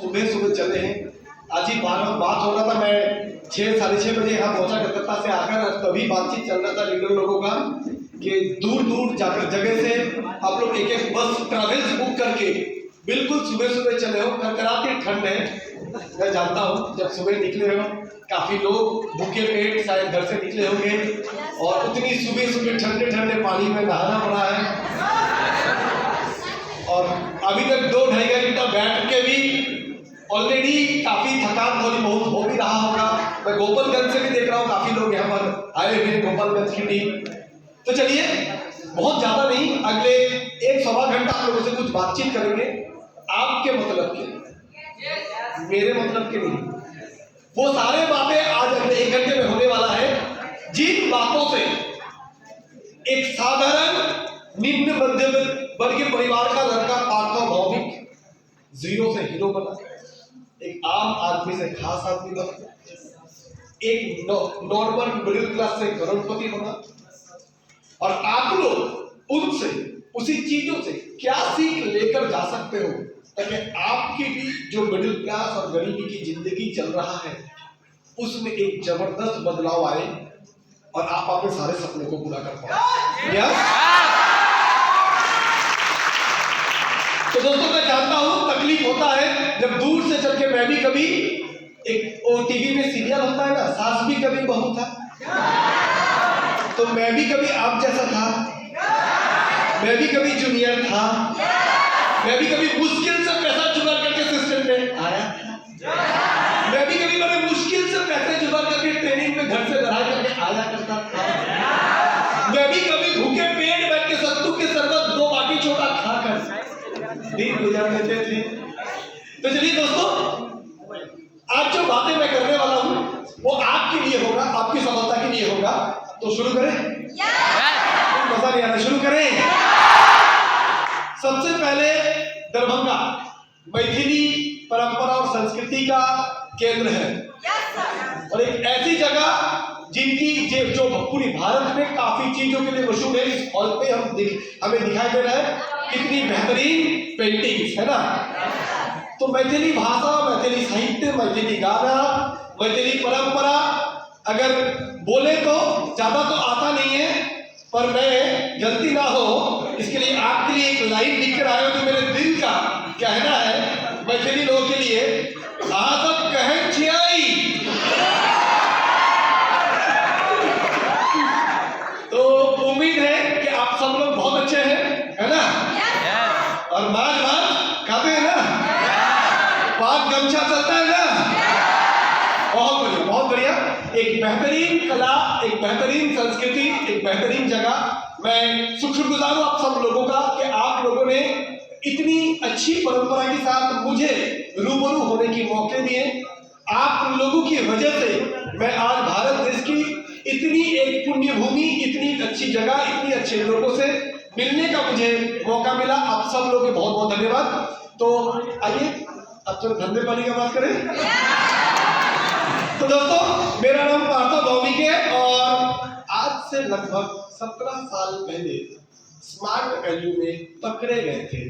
सुबह सुबह चले हैं। आज ही बात हो रहा था, मैं 6-6:30 बजे यहाँ पहुंचा कलकत्ता से आकर, तभी बातचीत चल रहा था लीडर लोगों का कि दूर दूर जाकर जगह से आप लोग एक एक बस ट्रैवल्स बुक करके बिल्कुल सुबह सुबह चले हो। करकराती ठंड है, मैं जानता हूँ। जब सुबह निकले हो काफ़ी लोग भूखे पेट शायद घर से निकले होंगे और उतनी सुबह सुबह ठंडे ठंडे पानी में नहाना पड़ा है। और अभी तक 2-2.5 घंटा बैठ के भी ऑलरेडी काफ़ी थकान थोड़ी बहुत हो भी रहा होगा। मैं गोपालगंज से भी देख रहा हूँ काफ़ी लोग यहाँ पर आए हुए हैं, गोपालगंज की टीम। तो चलिए, बहुत ज़्यादा नहीं, अगले 1-1.25 घंटा आप लोगों से कुछ बातचीत करेंगे आपके मतलब के, मेरे मतलब के नहीं। वो सारे बातें आज अगले 1 घंटे में होने वाला है जिन बातों से एक साधारण निम्न मध्यम वर्गीय परिवार का लड़का पार्थ भौमिक जीरो से हीरो बना, एक आम आदमी से खास आदमी बना, एक नॉर्मल मिडिल क्लास से करोड़पति बना। और आप लोग उनसे उसी चीजों से क्या सीख लेकर जा सकते हो ताकि आपकी भी जो मिडिल क्लास और गरीबी की जिंदगी चल रहा है उसमें एक जबरदस्त बदलाव आए और आप अपने सारे सपने को पूरा कर पाओ। तो दोस्तों, मैं जानता हूं तकलीफ होता है जब दूर से चल के मैं भी कभी एक टीवी में सीरियल होता है ना, सास भी कभी बहू था, तो मैं भी कभी आप जैसा था, मैं भी कभी जूनियर था, मैं भी कभी मुश्किल से पैसा जुगाड़ करके सिस्टम में आया था, मैं भी कभी बड़े मुश्किल से पैसे जुगाड़ करके ट्रेनिंग में घर से लड़ाई करके आया करता था, मैं भी कभी भूखे पेट बैठ के सत्तू के शरबत 2 बाटी छोटा खाकर दिन गुजार देते थे। तो चलिए दोस्तों, आज जो बातें मैं करने वाला हूँ वो आपके लिए होगा, आपकी सफलता के लिए होगा। तो शुरू करें? मजा नहीं आ रहा, शुरू करें? सबसे पहले दरभंगा मैथिली परंपरा और संस्कृति का केंद्र है और एक ऐसी जगह जिनकी जो पूरी भारत में काफी चीजों के लिए मशहूर है। इस हॉल पे हमें दिखाई दे रहा है कितनी बेहतरीन पेंटिंग्स है ना। तो मैथिली भाषा, मैथिली साहित्य, मैथिली गाना, मैथिली परंपरा अगर बोले तो ज्यादा तो आता नहीं है, पर मैं गलती ना हो इसके लिए आपके लिए एक लाइन लिख कर आया हूं जो मेरे दिल का कहना है मैथिली लोगों के लिए। आप सब कहें छियाई, तो उम्मीद है कि आप सब लोग बहुत अच्छे हैं, है ना? और माज खाते हैं ना, पाक गमछा चलता है ना, बहुत बढ़िया, बहुत बढ़िया। एक बेहतरीन कला, एक बेहतरीन संस्कृति, एक बेहतरीन जगह। मैं शुक्रगुजार हूं आप सब लोगों का कि आप लोगों ने इतनी अच्छी परंपरा के साथ मुझे रूबरू होने की मौके दिए। आप लोगों की वजह से मैं आज भारत देश की इतनी एक पुण्य भूमि, इतनी अच्छी जगह, इतनी अच्छे लोगों से मिलने का मुझे मौका मिला। आप सब लोगों के बहुत बहुत धन्यवाद। तो आइए अब तो धंधे पानी का बात करें। तो दोस्तों, मेरा नाम पार्थ भौमिक है और आज से लगभग 17 साल पहले स्मार्ट वैल्यू में पकड़े गए थे।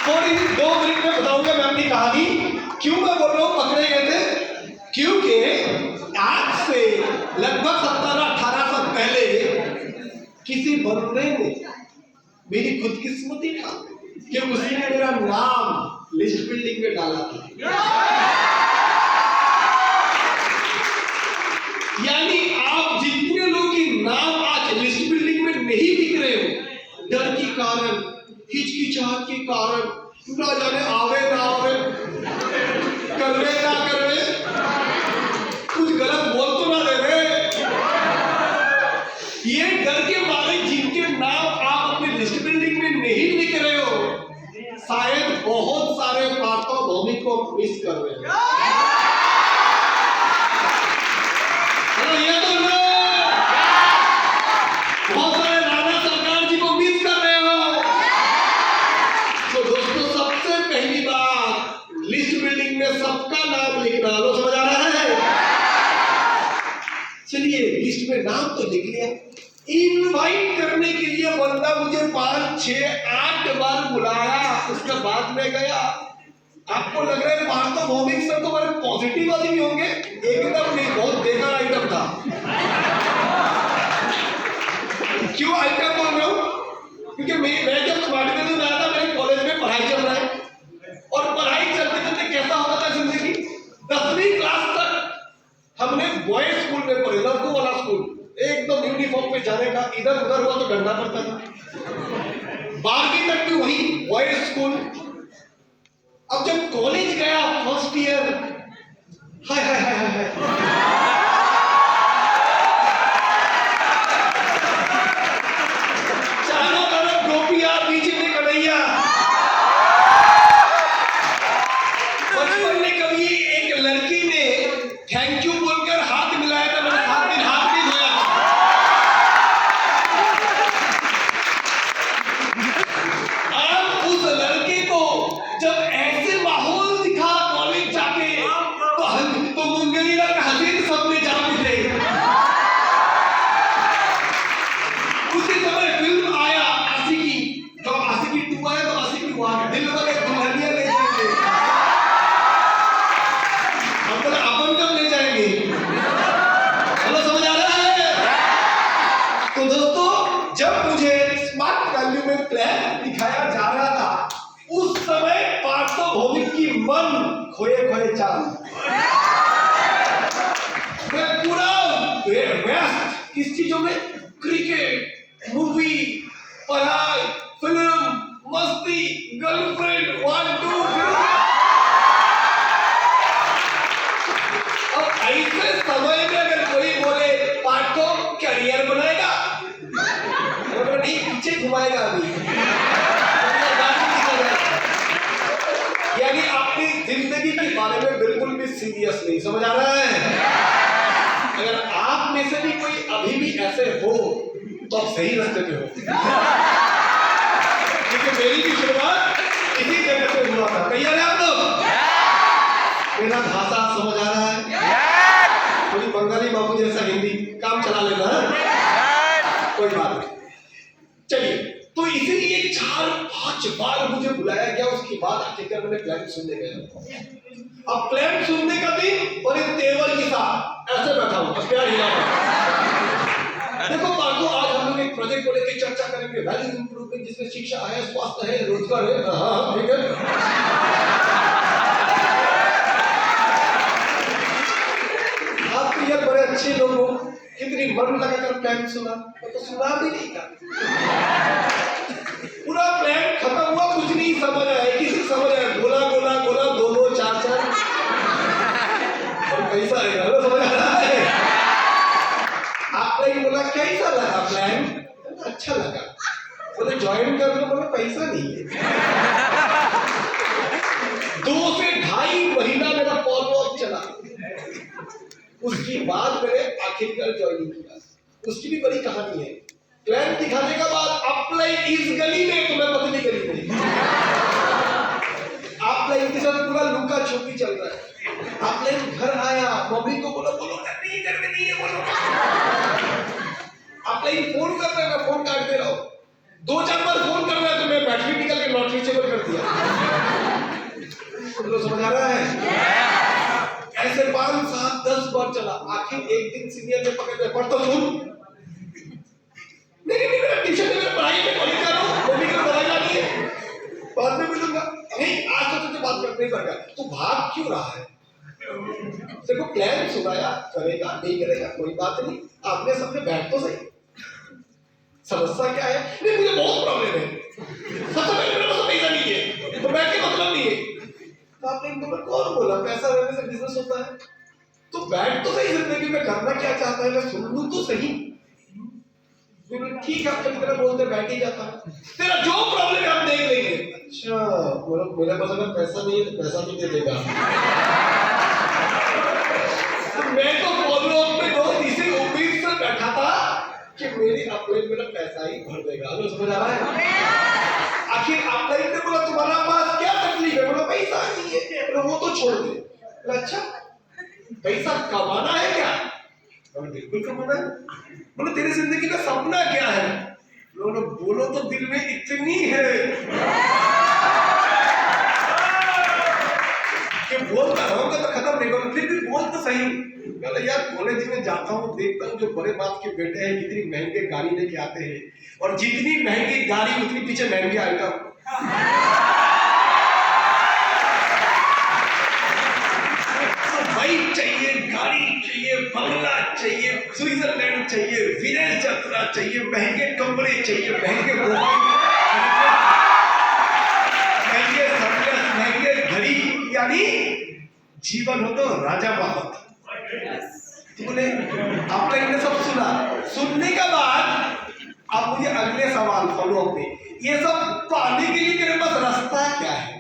थोड़ी 2 मिनट में बताऊंगा मैं अपनी कहानी। क्यों मैं बोल रहा हूं पकड़े गए थे? क्योंकि आज से लगभग 17-18 साल पहले किसी बंदे ने मेरी खुदकिस्मती था कि उसने मेरा नाम लिस्ट बिल्डिंग में डाला था। यानी आप जितने लोग की नाम आज लिस्ट बिल्डिंग में नहीं दिख रहे हो, डर के कारण, हिचकिचाहट के कारण, ना जाने आवे ना आवे, करवे ना करवे, कुछ गलत बोल तो ना दे रहे, ये डर के मारे जिनके नाम आप अपनी लिस्ट बिल्डिंग में नहीं लिख रहे हो, शायद बहुत सारे पार्थ भौमिक को मिस कर रहे हैं। ये तो बहुत सारे राणा सरकार जी को मिस कर रहे हो। तो दोस्तों, सबसे पहली बात लिस्ट बिल्डिंग में सबका नाम लिखना, लो समझ आ रहा है? बंदा मुझे 5, 6, 8 बार बुलाया, उसके बाद में गया। आपको लग रहा है बाहर तो भौमिक सर तो बड़े पॉजिटिव आदमी होंगे, एकदम नहीं, बहुत बेकार आइटम था। क्यों आइटम बोल रहा हूँ? क्योंकि मैं जब स्मार्ट कॉलेज में आया था, मेरे कॉलेज में पढ़ाई चल रहा है, और पढ़ाई चलते चलते कैसा होता था जिंदगी, 10वीं क्लास तक हमने बॉयज स्कूल में पढ़े, लड़कों वाला स्कूल, एकदम यूनिफॉर्म पे जाने का, इधर उधर हुआ तो डंडा पड़ता था। 12वीं तक भी वही बॉयज स्कूल। अब जब कॉलेज गया फर्स्ट ईयर, हाय हाय हाय हाय, चारों तरफ गोपियां, बीच में कन्हैया। बचपन में कभी एक लड़की ने थैंक यू बोलकर हाथ मिलाया था, मैंने 7 दिन हाथ नहीं धोया था। अब उस लड़के को जब ऐसे माहौल दिखा कॉलेज जाके, तो मुंगली रंग हसीन सबने जान थे। उसी समय फिल्म आया आशिकी, जब आशिकी 2 आया तो आशिकी 1, दिल वाले दुल्हनिया ले जाएंगे, हम बोले अपन कब ले जाएंगे? चलो समझ आ रहा है? तो दोस्तों, जब मुझे स्मार्ट वैल्यू में प्लान दिखाया जा रहा था, उस समय पार्थो भौमिक की मन खोए खोए चाल, मैं पूरा व्यस्त किस चीजों में, क्रिकेट, मूवी, पढ़ाई, फिल्म, मस्ती, गर्लफ्रेंड, 1 2 3। अब ऐसे समय में अगर कोई बोले पार्थो करियर बनाएगा, तो नहीं, पीछे घुमाएगा अभी, यानी अपनी जिंदगी के बारे में बिल्कुल भी सीरियस नहीं। समझ आ रहा है? अगर आप में से भी कोई अभी भी ऐसे हो तो आप सही रास्ते पे हो, क्योंकि मेरी भी शुरुआत इसी जगह से हुआ था। तैयार है आप लोग? मेरा भाषा समझ आ रहा है? थोड़ी बंगाली बाबू जैसा हिंदी काम चला लेना है, कोई बात नहीं। चलिए, तो इसीलिए 4-5 बार मुझे बुलाया गया, उसके बाद आखिरकार मैंने प्लान सुनने गया। अब प्लान सुनने का दिन और एक टेबल के साथ ऐसे बैठा हूं, बस प्यार हिला रहा। देखो पार्थो, आज हम लोग एक प्रोजेक्ट को लेकर चर्चा करेंगे, वैल्यू इंप्रूवमेंट, जिसमें शिक्षा है, स्वास्थ्य है, रोजगार है। हाँ ठीक है। आप तो यार बड़े अच्छे लोग हो, कितनी मन लगाकर प्लान सुना, तो सुना भी नहीं था। पूरा प्लान खत्म हुआ, कुछ नहीं समझ आया, किसी समझ आया, गोला गोला गोला, 2-2 4-4, और कैसा आएगा? समझ आ रहा है? आपने बोला कैसा लगा प्लान? अच्छा लगा। बोले ज्वाइन कर लो, बोले पैसा नहीं है। 2 से 2.5 महीना मेरा फॉलोअप चला, उसके बाद मैंने आखिरकार ज्वाइन किया। उसकी भी बड़ी कहानी है। प्लान दिखाने के बाद अप्लाई इस गली में, तो मैं पतली गली में, अप्लाई के साथ पूरा लुका छुपी चल रहा है। अप्लाई घर आया, मम्मी को बोलो नहीं, घर में नहीं है, बोलो। अप्लाई फोन कर रहा है, मैं फोन काट दे रहा हूँ। 2-4 बार फोन कर रहा है तो मैं बैटरी निकल के नॉट रीचेबल कर दिया। तो समझ आ रहा है? ऐसे 5, 7, 10 बार चला। आखिर एक दिन सीनियर ने पकड़ लिया, पढ़ तो सुन। नहीं मेरा ट्यूशन में, मेरा पढ़ाई में, कॉलेज जा रहा हूँ, मम्मी को दवाई लानी है, बाद में मिलूंगा। नहीं, आज तो तुझे बात करनी पड़ेगा। तू भाग क्यों रहा है? देखो प्लान सुनाया, करेगा नहीं करेगा कोई बात नहीं, आपने सबने बैठ तो सही। समस्या क्या है? नहीं मुझे बहुत प्रॉब्लम है, सबसे पहले मेरे पास पैसा नहीं है, तो बैठ के मतलब नहीं है। तो आपने इनको कौन बोला पैसा रहने से बिजनेस होता है? तो बैठ तो सही, जिंदगी में करना क्या चाहता है, मैं सुन लूं तो सही। ठीक है, आप तरह बोलते बैठ ही जाता है, तेरा जो प्रॉब्लम है हम देख लेंगे। अच्छा मेरे पास अगर पैसा नहीं है तो पैसा नहीं दे देगा। मैं तो फॉलोअप में दोस्त इसी उम्मीद से बैठा था कि मेरी अपॉइंटमेंट मेरा पैसा ही भर देगा। लो समझ आ रहा है? आखिर आपने ने बोला तुम्हारा पास क्या तकलीफ है? बोला पैसा नहीं है। बोला वो तो छोड़ दे। अच्छा पैसा कमाना है क्या? बिल्कुल कमाना है। बोले तेरी जिंदगी का सपना क्या है? बोलो बोलो तो दिल में इतनी है कि बोलता रहूंगा तो खत्म नहीं होगा, फिर भी बोल तो सही। बोले यार कॉलेज में जाता हूँ, देखता हूँ जो बड़े बाप के बेटे हैं कितनी महंगे गाड़ी लेके आते हैं, और जितनी महंगी गाड़ी उतनी पीछे महंगी आइटम। बाइक चाहिए, गाड़ी चाहिए, बंगला चाहिए, स्विट्जरलैंड चाहिए, विदेश यात्रा चाहिए, महंगे कपड़े चाहिए, महंगे मोबाइल, महंगे सनग्लास, महंगे घड़ी, यानी जीवन हो तो राजा बाबत। तो बोले आपने इन्हें सब सुना, सुनने के बाद आप मुझे अगले सवाल फॉलो अप में, ये सब पाने के लिए तेरे पास रास्ता क्या है?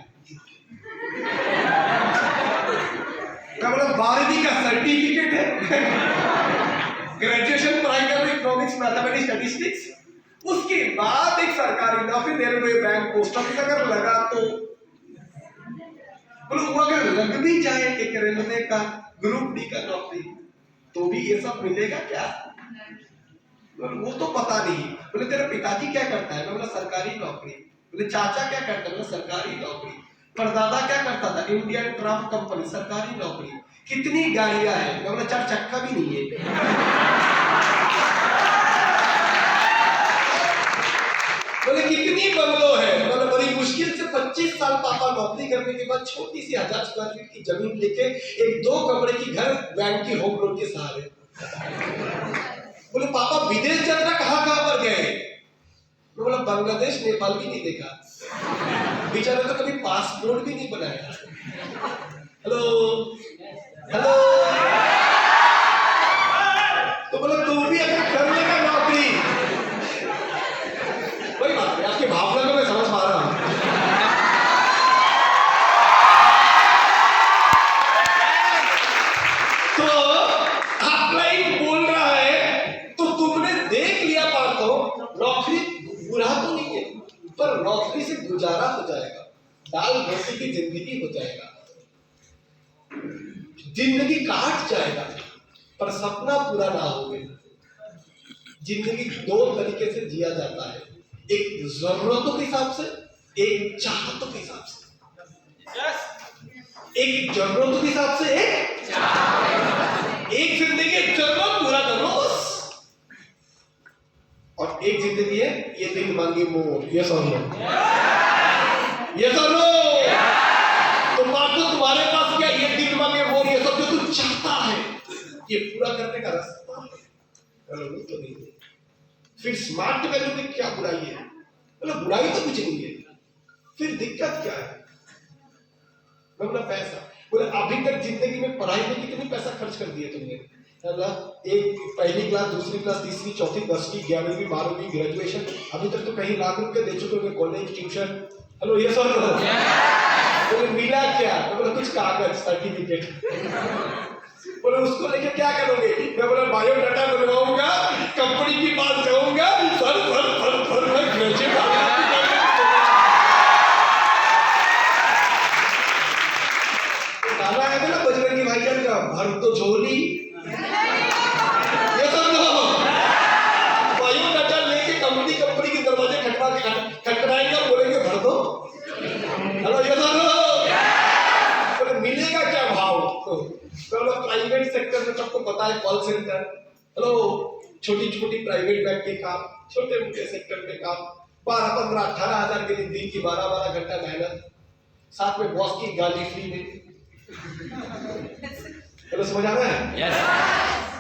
मतलब 12वीं का सर्टिफिकेट है, ग्रेजुएशन पढ़ाई कर रहे इकोनॉमिक्स, मैथमेटिक्स, स्टैटिस्टिक्स, उसके बाद एक सरकारी नौकरी, रेलवे, बैंक, पोस्ट ऑफिस अगर लगा तो बोलो, वो अगर लग भी जाए एक रेलवे का ग्रुप डी का नौकरी तो भी ये सब मिलेगा क्या? वो तो पता नहीं। बोले तेरे पिताजी क्या करता है? बोला सरकारी नौकरी। बोले चाचा क्या करता है? बोला सरकारी नौकरी। परदादा क्या करता था? इंडियन ट्रांस कंपनी, सरकारी नौकरी। कितनी गाड़ियां हैं? बोला 4 चक्का भी नहीं है। बोले कितनी बंगलो है? बोले बड़ी मुश्किल से 25 साल पापा नौकरी करने के बाद छोटी सी 1000 स्क्वायर फीट की जमीन लेके एक 2 कमरे की घर बैंक की होम लोन के सहारे। बोले पापा विदेश यात्रा कहाँ पर गए? बोला बांग्लादेश, नेपाल भी नहीं देखा, बेचारे तो कभी पासपोर्ट भी नहीं बनाया। हेलो हेलो, तो बोला तू भी अगर कर लेगा नौकरी, कोई बात नहीं, आपकी भावना को मैं समझ पा रहा हूं। तो ऑफलाइन बोल रहा है तो तुमने देख लिया बात, तो नौकरी बुरा तो नहीं है, पर नौकरी से गुजारा हो जाएगा, दाल रोटी की जिंदगी हो जाएगा, जिंदगी काट जाएगा, पर सपना पूरा ना होगा। जिंदगी 2 तरीके से जिया जाता है, एक जरूरतों के हिसाब से, एक चाहतों के हिसाब से। एक जरूरतों के हिसाब से, एक जिंदगी एक जरूरत पूरा करो, और एक जिंदगी है ये दिल मांगे मोर, ये सुनो, ये सुनो, तो बात तो तुम्हारे पास क्या, ये दिल मांगे मोर, ये सब जो तू चाहता है ये पूरा करने का रास्ता है? बोलो तो नहीं। फिर स्मार्ट वैल्यू में क्या बुराई है? बोलो बुराई तो कुछ नहीं है, फिर दिक्कत क्या है? बोला पैसा। बोले अभी तक जिंदगी में पढ़ाई में कितनी पैसा खर्च कर दिए तुमने? एक पहली क्लास, दूसरी क्लास, तीसरी, चौथी, 10वीं, 11वीं, 12वीं, ग्रेजुएशन, अभी तक तो कहीं लाख रुपए दे चुके होंगे, कॉलेज, ट्यूशन। हेलो ये सब बोले मिला क्या? बोला कुछ कागज, सर्टिफिकेट। बोले उसको लेके क्या करोगे? मैं बोला बायोडाटा बनवाऊंगा, कंपनी के पास जाऊंगा, सर मैं ग्रेजुएट आ गया। गाना है ना बजरंगी भाईजान का, भर तो झोली, ये सब लो, बायोडाटा लेके कंपनी के दरवाजे खटखटाएंगे और बोलेंगे भर दो। हेलो ये सब लो, बोले मिलेगा क्या भाव? तो प्राइवेट सेक्टर में सबको पता है, कॉल सेंटर, हेलो छोटी छोटी प्राइवेट बैंक के काम, छोटे मोटे सेक्टर में काम, 12, 15, 18 हजार के लिए दिन की 12 घंटा मेहनत, साथ में बॉस की गाली फ्री में। हेलो समझ आ रहा है? yes.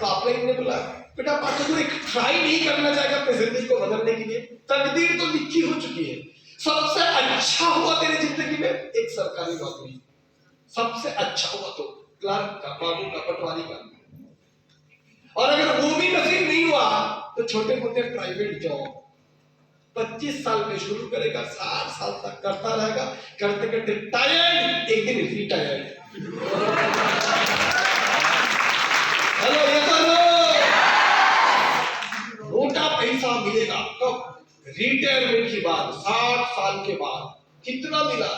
तो आपने इन्हें बोला बेटा पार्थ तू एक ट्राई नहीं करना चाहेगा अपनी जिंदगी को बदलने के लिए? तकदीर तो लिखी हो चुकी है, सबसे अच्छा हुआ तेरी जिंदगी में एक सरकारी नौकरी, सबसे अच्छा हुआ तो क्लर्क का, बाबू का, पटवारी का, और अगर वो भी नसीब नहीं हुआ तो छोटे मोटे प्राइवेट जॉब 25 साल में शुरू करेगा, 60 साल तक करता रहेगा, करते करते टायर्ड, एक दिन रिटायर्ड। हेलो ये मोटा पैसा मिलेगा कब? रिटायरमेंट के बाद, 60 साल के बाद। कितना मिला?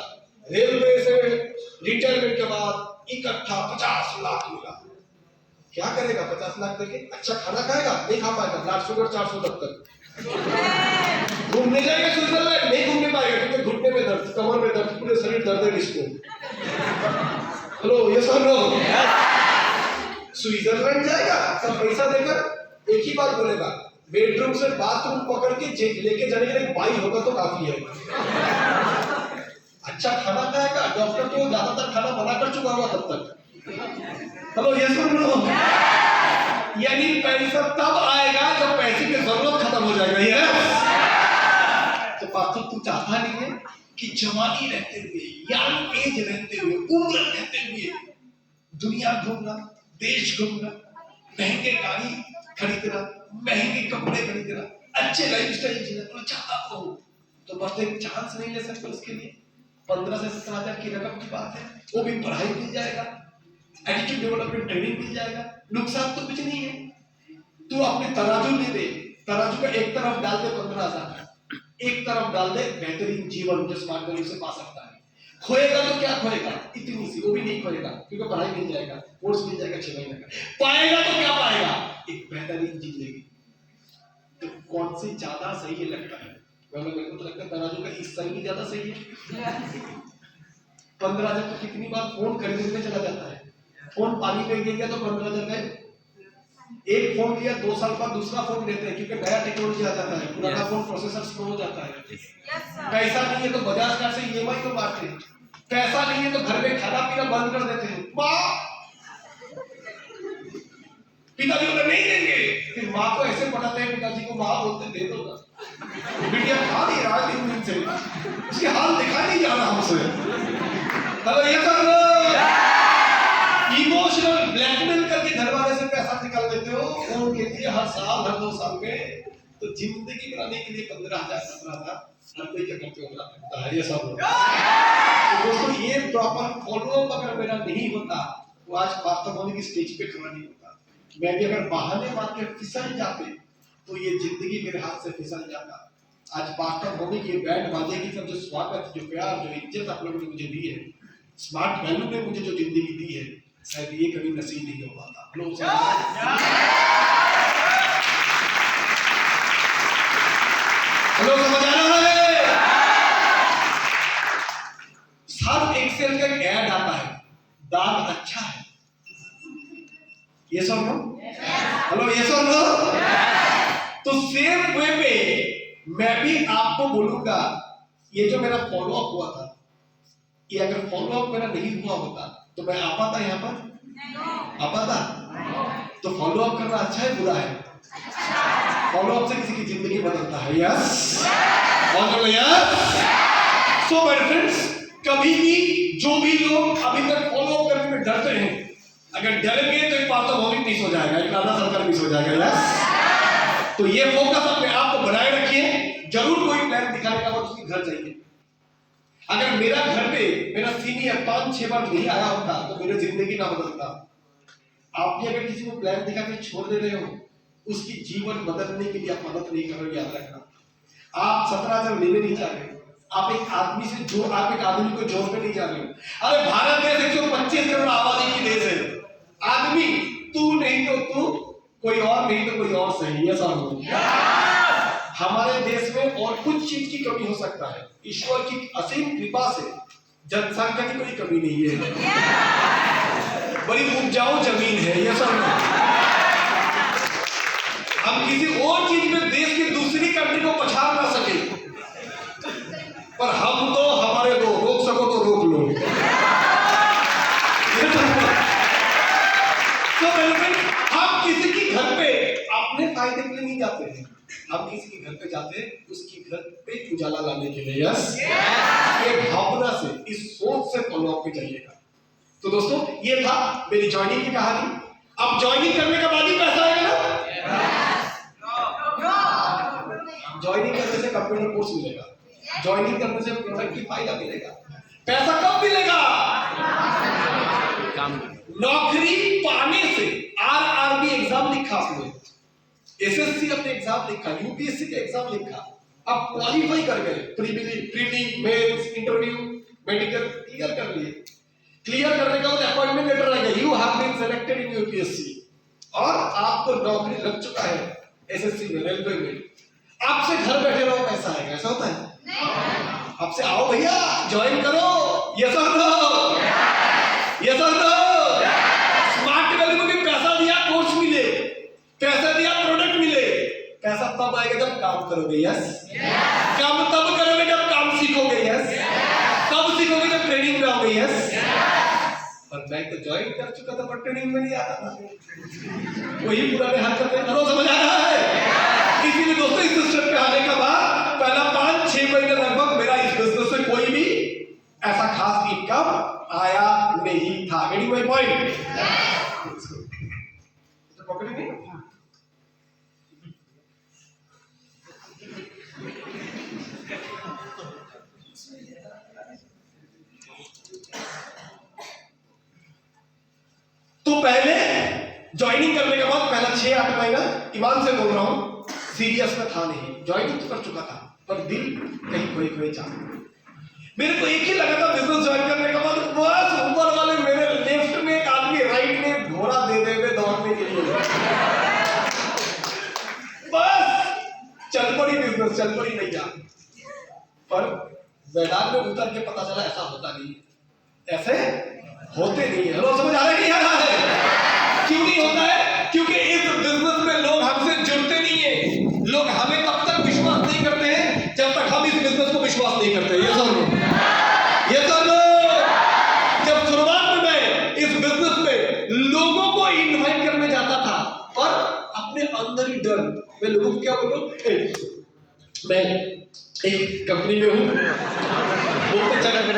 रेलवे से रिटायरमेंट के बाद इकट्ठा 50 लाख मिला। क्या करेगा 50 लाख करके? अच्छा खाना खाएगा? नहीं खा पाएगा, ब्लड शुगर 470। घूमने जाएगा स्विट्जरलैंड, नहीं घूमने पाएगा क्योंकि घुटने में दर्द, कमर में दर्द, पूरे शरीर दर्द है इसको। हेलो, ये सब लोग स्विट्जरलैंड जाएगा सब पैसा देकर, एक ही बात बोलेगा, बेडरूम से बाथरूम पकड़ के लेके जाने के लिए बाई होगा तो काफी है। अच्छा खाना खाएगा, डॉक्टर तो ज्यादातर खाना बना कर चुका होगा तब तक। हेलो, ये सुन लो, यानी पैसा तब आएगा जब पैसे की जरूरत खत्म हो जाएगा। ये तो पार्थव तू चाहता नहीं है कि जवानी रहते हुए, यंग एज रहते हुए, उम्र रहते हुए दुनिया घूमना, देश घूमना, महंगे गाड़ी खरीदना, महंगे कपड़े खरीदना, अच्छे लाइफस्टाइल जीना तो चाहता हो तो बस एक चांस नहीं ले सकते उसके लिए। 15 से 17 हजार की रकम की बात है, वो भी पढ़ाई मिल जाएगा, एटीट्यूड डेवलपमेंट ट्रेनिंग मिल जाएगा, नुकसान तो कुछ नहीं है। तू अपने तराजू ले दे, तराजू का एक तरफ डाल दे 15,000, एक तरफ डाल दे बेहतरीन जीवन जो स्मार्ट वैल्यू से पा सकता है। खोएगा तो क्या खोएगा, इतनी सी, वो भी नहीं खोएगा क्योंकि पढ़ाई मिल जाएगा, कोर्स मिल जाएगा 6 महीने का। पाएगा तो क्या पाएगा, एक बेहतरीन जिंदगी। तो कौन सी ज्यादा सही है लगता है? मेरे को तो लगता है तराजू का इस साइड ही ज्यादा सही है। 15,000 तो कितनी बार फोन खरीदने में चला जाता है, फोन पानी में गिर गया तो 15,000 गए। एक फोन लिया 2 साल बाद दूसरा फोन लेते हैं क्योंकि नया टेक्नोलॉजी आ जाता है, पुराना फोन प्रोसेसर स्लो हो जाता है। पैसा नहीं है तो बजाज कार्ड से ईएमआई तो मारते हैं, पैसा नहीं है तो घर में खाना पीना बंद कर देते हैं। पिताजी को नहीं देंगे, फिर माँ को ऐसे पढ़ाते हैं, पिताजी को माँ बोलते दे दो ना, बिटिया खा नहीं रहा 3 दिन से, उसके हाल दिखा नहीं जा रहा हमसे। हेलो, ये सब इमोशनल ब्लैकमेल करके घर वाले से पैसा निकाल लेते हो फोन के लिए हर साल, हर 2 साल में। तो जिंदगी बनाने के लिए 15,000 17,000 हर कोई क्या करते होता है ये सब। तो दोस्तों, ये प्रॉपर फॉलोअप अगर मेरा नहीं होता तो आज पार्थव होने की स्टेज पे खड़ा नहीं होता। मैं भी अगर बहाने मार के फिसल जाते तो ये जिंदगी मेरे हाथ से फिसल जाता। आज पार्थव होने की बैंड बाजे की सब जो स्वागत, जो प्यार, जो इज्जत आप लोगों ने मुझे दी है, स्मार्ट वैल्यू ने मुझे जो जिंदगी दी है, शायद ये कभी नसीब नहीं हो पाता। हेलो, समझ आ रहा है? सर्फ एक्सेल का एक ऐड आता है, दाग अच्छा है, ये सब लो। हेलो, ये सब लो। तो सेम वे पे मैं भी आपको बोलूंगा, ये जो मेरा फॉलोअप हुआ था, ये अगर फॉलोअप मेरा नहीं हुआ होता तो मैं आ पाता यहाँ पर? आ पाता? तो फॉलोअप करना अच्छा है बुरा है? फॉलोअप से किसी की जिंदगी बदलता है। यस, सो माय फ्रेंड्स, कभी भी जो भी लोग अभी तक फॉलोअप करने में डरते हैं, अगर डरेंगे तो एक बार तो मौलिक मिस हो जाएगा, एक आधा सर्कल मिस हो जाएगा। यस, तो ये फोकस अपने आप को बनाए रखिए। जरूर कोई प्लान दिखाने का वक्त उसके घर जाइए। अगर मेरा घर पे मेरा सीनियर 5-6 बार नहीं आया होता तो मेरी जिंदगी ना बदलता। आप भी अगर किसी को प्लान दिखा के छोड़ दे रहे हो, उसकी जीवन बदलने के लिए आप मदद नहीं कर रहे हो, याद रखना। आप 17,000 लेने नहीं जा रहे हो, आप एक आदमी को जोड़ने नहीं जा रहे हो। अरे भारत देश 125 करोड़ आबादी की देश है। आदमी तू नहीं तो तू, कोई और नहीं तो कोई और सही है। सब हमारे देश में और कुछ चीज की कमी हो सकता है, ईश्वर की असीम कृपा से जनसंख्या की कोई कमी नहीं है, बड़ी उपजाऊ जमीन है। ये सब हम किसी और चीज में देश की दूसरी कंट्री को पछाड़ ना सके, पर हम तो हमारे को रोक सको तो रोक लो। तो हम किसी के घर पे अपने फायदे के लिए नहीं जाते हैं, हम किसी के घर पे जाते हैं उसकी घर पे उजाला लाने के लिए। यस, ये भावना से, इस सोच से फॉलोअप पे जाइएगा। तो दोस्तों, ये था मेरी ज्वाइनिंग की कहानी। अब ज्वाइनिंग करने के बाद ही पैसा आएगा ना? ज्वाइनिंग करने से कंप्यूटर कोर्स मिलेगा, ज्वाइनिंग करने से प्रोडक्ट की फायदा मिलेगा। पैसा कब मिलेगा? नौकरी पाने से। आरआरबी एग्जाम लिखा आपने, एसएससी अपने एग्जाम लिखा, यूपीएससी के एग्जाम लिखा, अब क्वालिफाई कर गए, prelim, mains, interview, medical clear कर लिए। क्लियर करने के बाद अपॉइंटमेंट लेटर आएगा, you have been selected in UPSC, और आपको नौकरी लग चुका है एसएससी में, रेलवे में। आपसे घर बैठे रहो पैसा आएगा, ऐसा होता है? आपसे आओ भैया ज्वाइन करो, यस और नो, यस और नो। स्मार्ट वैल्यू में पैसा दिया कोर्स मिले, पैसा दिया प्रोडक्ट मिले। पैसा तब आएगा जब काम करोगे, यस। काम तब करोगे जब काम सीखोगे, यस। तब सीखोगे जब ट्रेनिंग में आओगे, यस। पर मैं तो ज्वाइन कर चुका था पर ट्रेनिंग में नहीं आता था, वही पुराने हरकतें। समझ आ रहा है? इसीलिए दोस्तों इस सिस्टम पे आने का बाद पहला 5-6 महीने लगभग मेरा इस बिजनेस से कोई भी ऐसा खास इनकम आया नहीं था। Getting my point? तो पहले ज्वाइनिंग करने के बाद पहला 6-8 महीना, ईमान से बोल रहा हूं, सीरियस में था नहीं। ज्वाइनिंग तो कर चुका था पर दिल कहीं खोए खोए जा। मेरे को एक ही लगा था बिजनेस ज्वाइन करने के बाद, बस ऊपर वाले मेरे लेफ्ट में एक आदमी, राइट में घोड़ा दे दे दौड़ने के लिए, बस चल पड़ी बिजनेस, चल पड़ी भैया। पर मैदान में उतर के पता चला ऐसा होता नहीं, ऐसे होते नहीं है। लोग समझ आ रहे नहीं आ रहा है? क्यों नहीं होता है? क्योंकि इस बिजनेस में लोग हमसे जुड़ते नहीं है। लोग हमें तब तक विश्वास नहीं करते हैं जब तक हम इस बिजनेस को विश्वास नहीं करते। ये सुनो, ये सुनो। जब शुरुआत में मैं इस बिजनेस में लोगों को इनवाइट करने जाता था और अपने अंदर ही डर, मैं लोगों को क्या बोलूं, मैं एक कंपनी में हूं, बहुत अच्छा जगह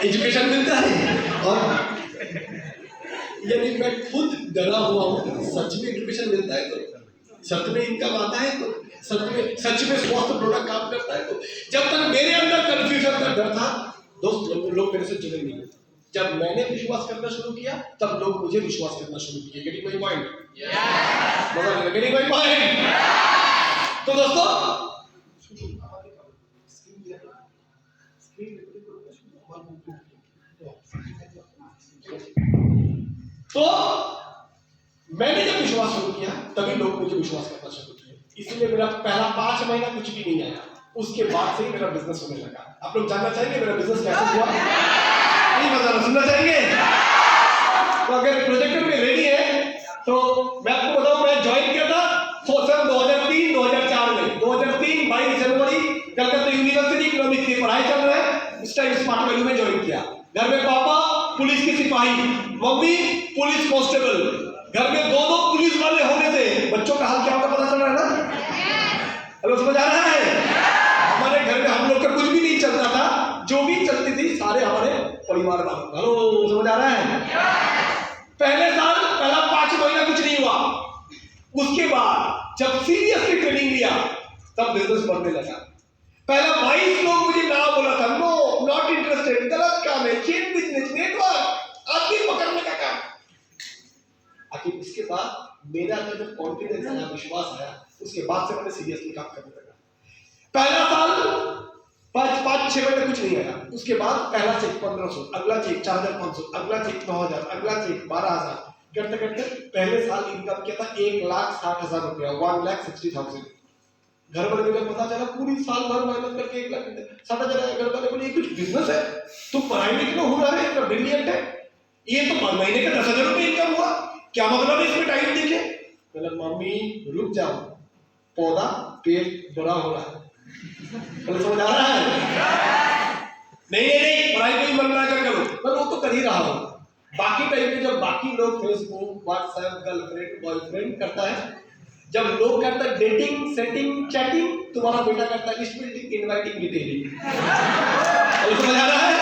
एजुकेशन मिलता है और यानी मैं खुद डरा हुआ हूँ। सच में एजुकेशन मिलता है तो, सच में इनकम आता है तो, सच में स्वास्थ्य प्रोडक्ट काम करता है तो, जब तक मेरे अंदर कंफ्यूजन का डर था दोस्त, लोग मेरे से जुड़े नहीं। जब मैंने विश्वास करना शुरू किया तब लोग मुझे विश्वास करना शुरू किए। Getting my point? Getting my point? तो दोस्तों तो मैंने जब विश्वास शुरू किया तभी लोग मुझे विश्वास करना शुरू किए। इसलिए मेरा पहला 5 महीना कुछ भी नहीं आया, उसके बाद से ही मेरा बिजनेस होने लगा। आप लोग जानना चाहेंगे मेरा बिजनेस कैसे हुआ? नहीं बताना, सुनना चाहेंगे? तो अगर प्रोजेक्टर में रेडी है तो मैं आपको बताऊं, मैं ज्वाइन किया था सन 2003-2004 में। 2003 22 जनवरी कलकत्ता यूनिवर्सिटी इकोनॉमिक्स की पढ़ाई चल रहा है, उस टाइम स्मार्ट वैल्यू में ज्वाइन किया। घर में पापा पुलिस के सिपाही, मम्मी पुलिस कांस्टेबल, घर में 2-2 पुलिस वाले होने से बच्चों का हाल क्या होगा पता चल रहा है ना? हेलो, समझ आ रहा है? हमारे घर में हम लोग का कुछ भी नहीं चलता था, जो भी चलती थी सारे हमारे परिवार वालों। हेलो, समझ आ रहा है? पहले साल पहला 5 महीना कुछ नहीं हुआ, उसके बाद जब सीरियसली ट्रेनिंग लिया तब बिजनेस बढ़ने लगा। पहला 22 लोग मुझे ना बोला था, नो नॉट इंटरेस्टेड, गलत काम है, चेन बिजनेस, नेटवर्क, आदमी पकड़ने का काम। आखिर उसके बाद मेरा अंदर जब कॉन्फिडेंस आया, विश्वास आया, उसके बाद से मैंने सीरियसली काम करने लगा। पहला साल 5-6 महीने कुछ नहीं आया, उसके बाद पहला चेक 1500, अगला चेक 4500, अगला चेक 9000, अगला चेक 12000, करते करते पहले साल इनकम क्या था 1,60,000 रुपया, 1,60,000। घर वाले को पता चला, पूरी साल भर मेहनत करके 1,60,000। घर वाले बोले ये कुछ बिजनेस है, तुम पढ़ाई में क्यों हुनर है, इतना ब्रिलियंट है, ये तो महीने का 10,000 रुपये इनकम हुआ, क्या मतलब है इसमें टाइम देके? मतलब मम्मी रुक जाओ, पौधा पेड़ बड़ा हो रहा है। समझ आ रहा है? नहीं, पढ़ाई को ही मन लगा करो, पर वो तो कर ही रहा हूं। बाकी टाइम पे जब बाकी लोग फेसबुक, व्हाट्सएप, गर्लफ्रेंड, बॉयफ्रेंड करता है, जब लोग करता है डेटिंग, सेटिंग, चैटिंग, तुम्हारा बेटा करता है लिस्ट बिल्डिंग, इनवाइटिंग, डिटेलिंग। समझ आ रहा है?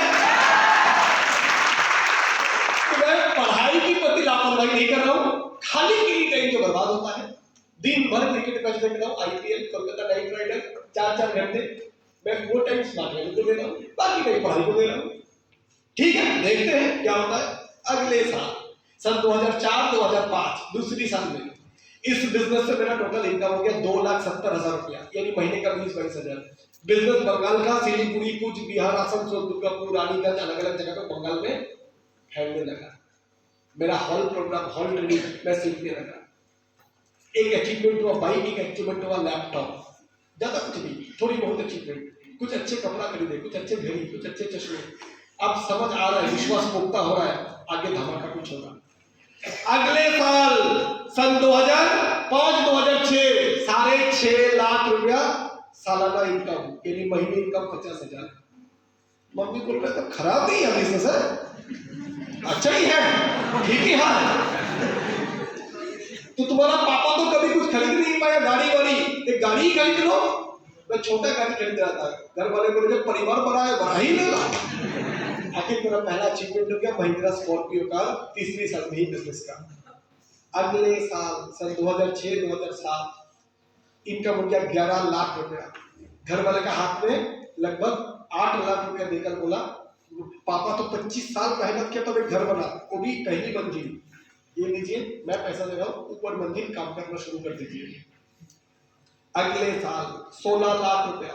तो मैं पढ़ाई की प्रति लापरवाही नहीं कर रहा हूं, खाली के लिए टाइम जो बर्बाद होता है, दिन भर क्रिकेट मैच देख रहा हूं, आईपीएल, कोलकाता नाइट राइडर, 4-4 घंटे, मैं वो टाइम स्मार्ट वैल्यू को दे रहा हूं, बाकी टाइम पढ़ाई को दे रहा हूं। ठीक है, देखते हैं क्या होता है। अगले साल सन 2004-2005 दूसरी साल में इस बिजनेस से मेरा टोटल इनकम हो गया 2,70,000 रुपया, यानी महीने का 20-22 हजार। बिजनेस बंगाल का सिलीगुड़ी, कूच बिहार, आसनसोल, दुर्गापुर, रानीगंज, अलग अलग जगह पे बंगाल में फैलने लगा। मेरा हॉल प्रोग्राम, हॉल ट्रेनिंग मैं सीखने लगा। एक अचीवमेंट हुआ बाइक, एक अचीवमेंट हुआ लैपटॉप। ज्यादा कुछ नहीं, थोड़ी बहुत अच्छी ट्रेंड, कुछ अच्छे कपड़ा खरीदे, कुछ अच्छे घड़ी, कुछ अच्छे चश्मे। अब समझ आ रहा है, विश्वास पुख्ता हो रहा है, आगे धमाका कुछ होगा। अगले साल सन 2005-2006 6.5 लाख रुपया सालाना इनकम, यानी महीने इनकम 50,000। मम्मी बोल रहे तो खराब नहीं है बिजनेस है, अच्छा ही है, ठीक ही है। तो तुम्हारा पापा तो कभी कुछ खरीद नहीं पाया गाड़ी वाड़ी, एक गाड़ी ही खरीद लो। मैं छोटा गाड़ी खरीद रहा था, घर वाले बोले जब परिवार बड़ा है बड़ा ही ले लो। आखिर मेरा पहला अचीवमेंट हो गया महिंद्रा स्कॉर्पियो का 3वीं साल में ही बिजनेस का। अगले साल सन 2006-2007 इनकम हो गया 11 लाख रुपया। घर वाले का हाथ में लगभग 8 लाख रुपया देकर बोला पापा तो 25 साल मेहनत किया तब एक घर बना, वो भी पहली मंजिल, ये लीजिए मैं पैसा दे रहा हूँ, ऊपर मंजिल काम करना शुरू कर दीजिए। अगले साल 16 लाख रुपया,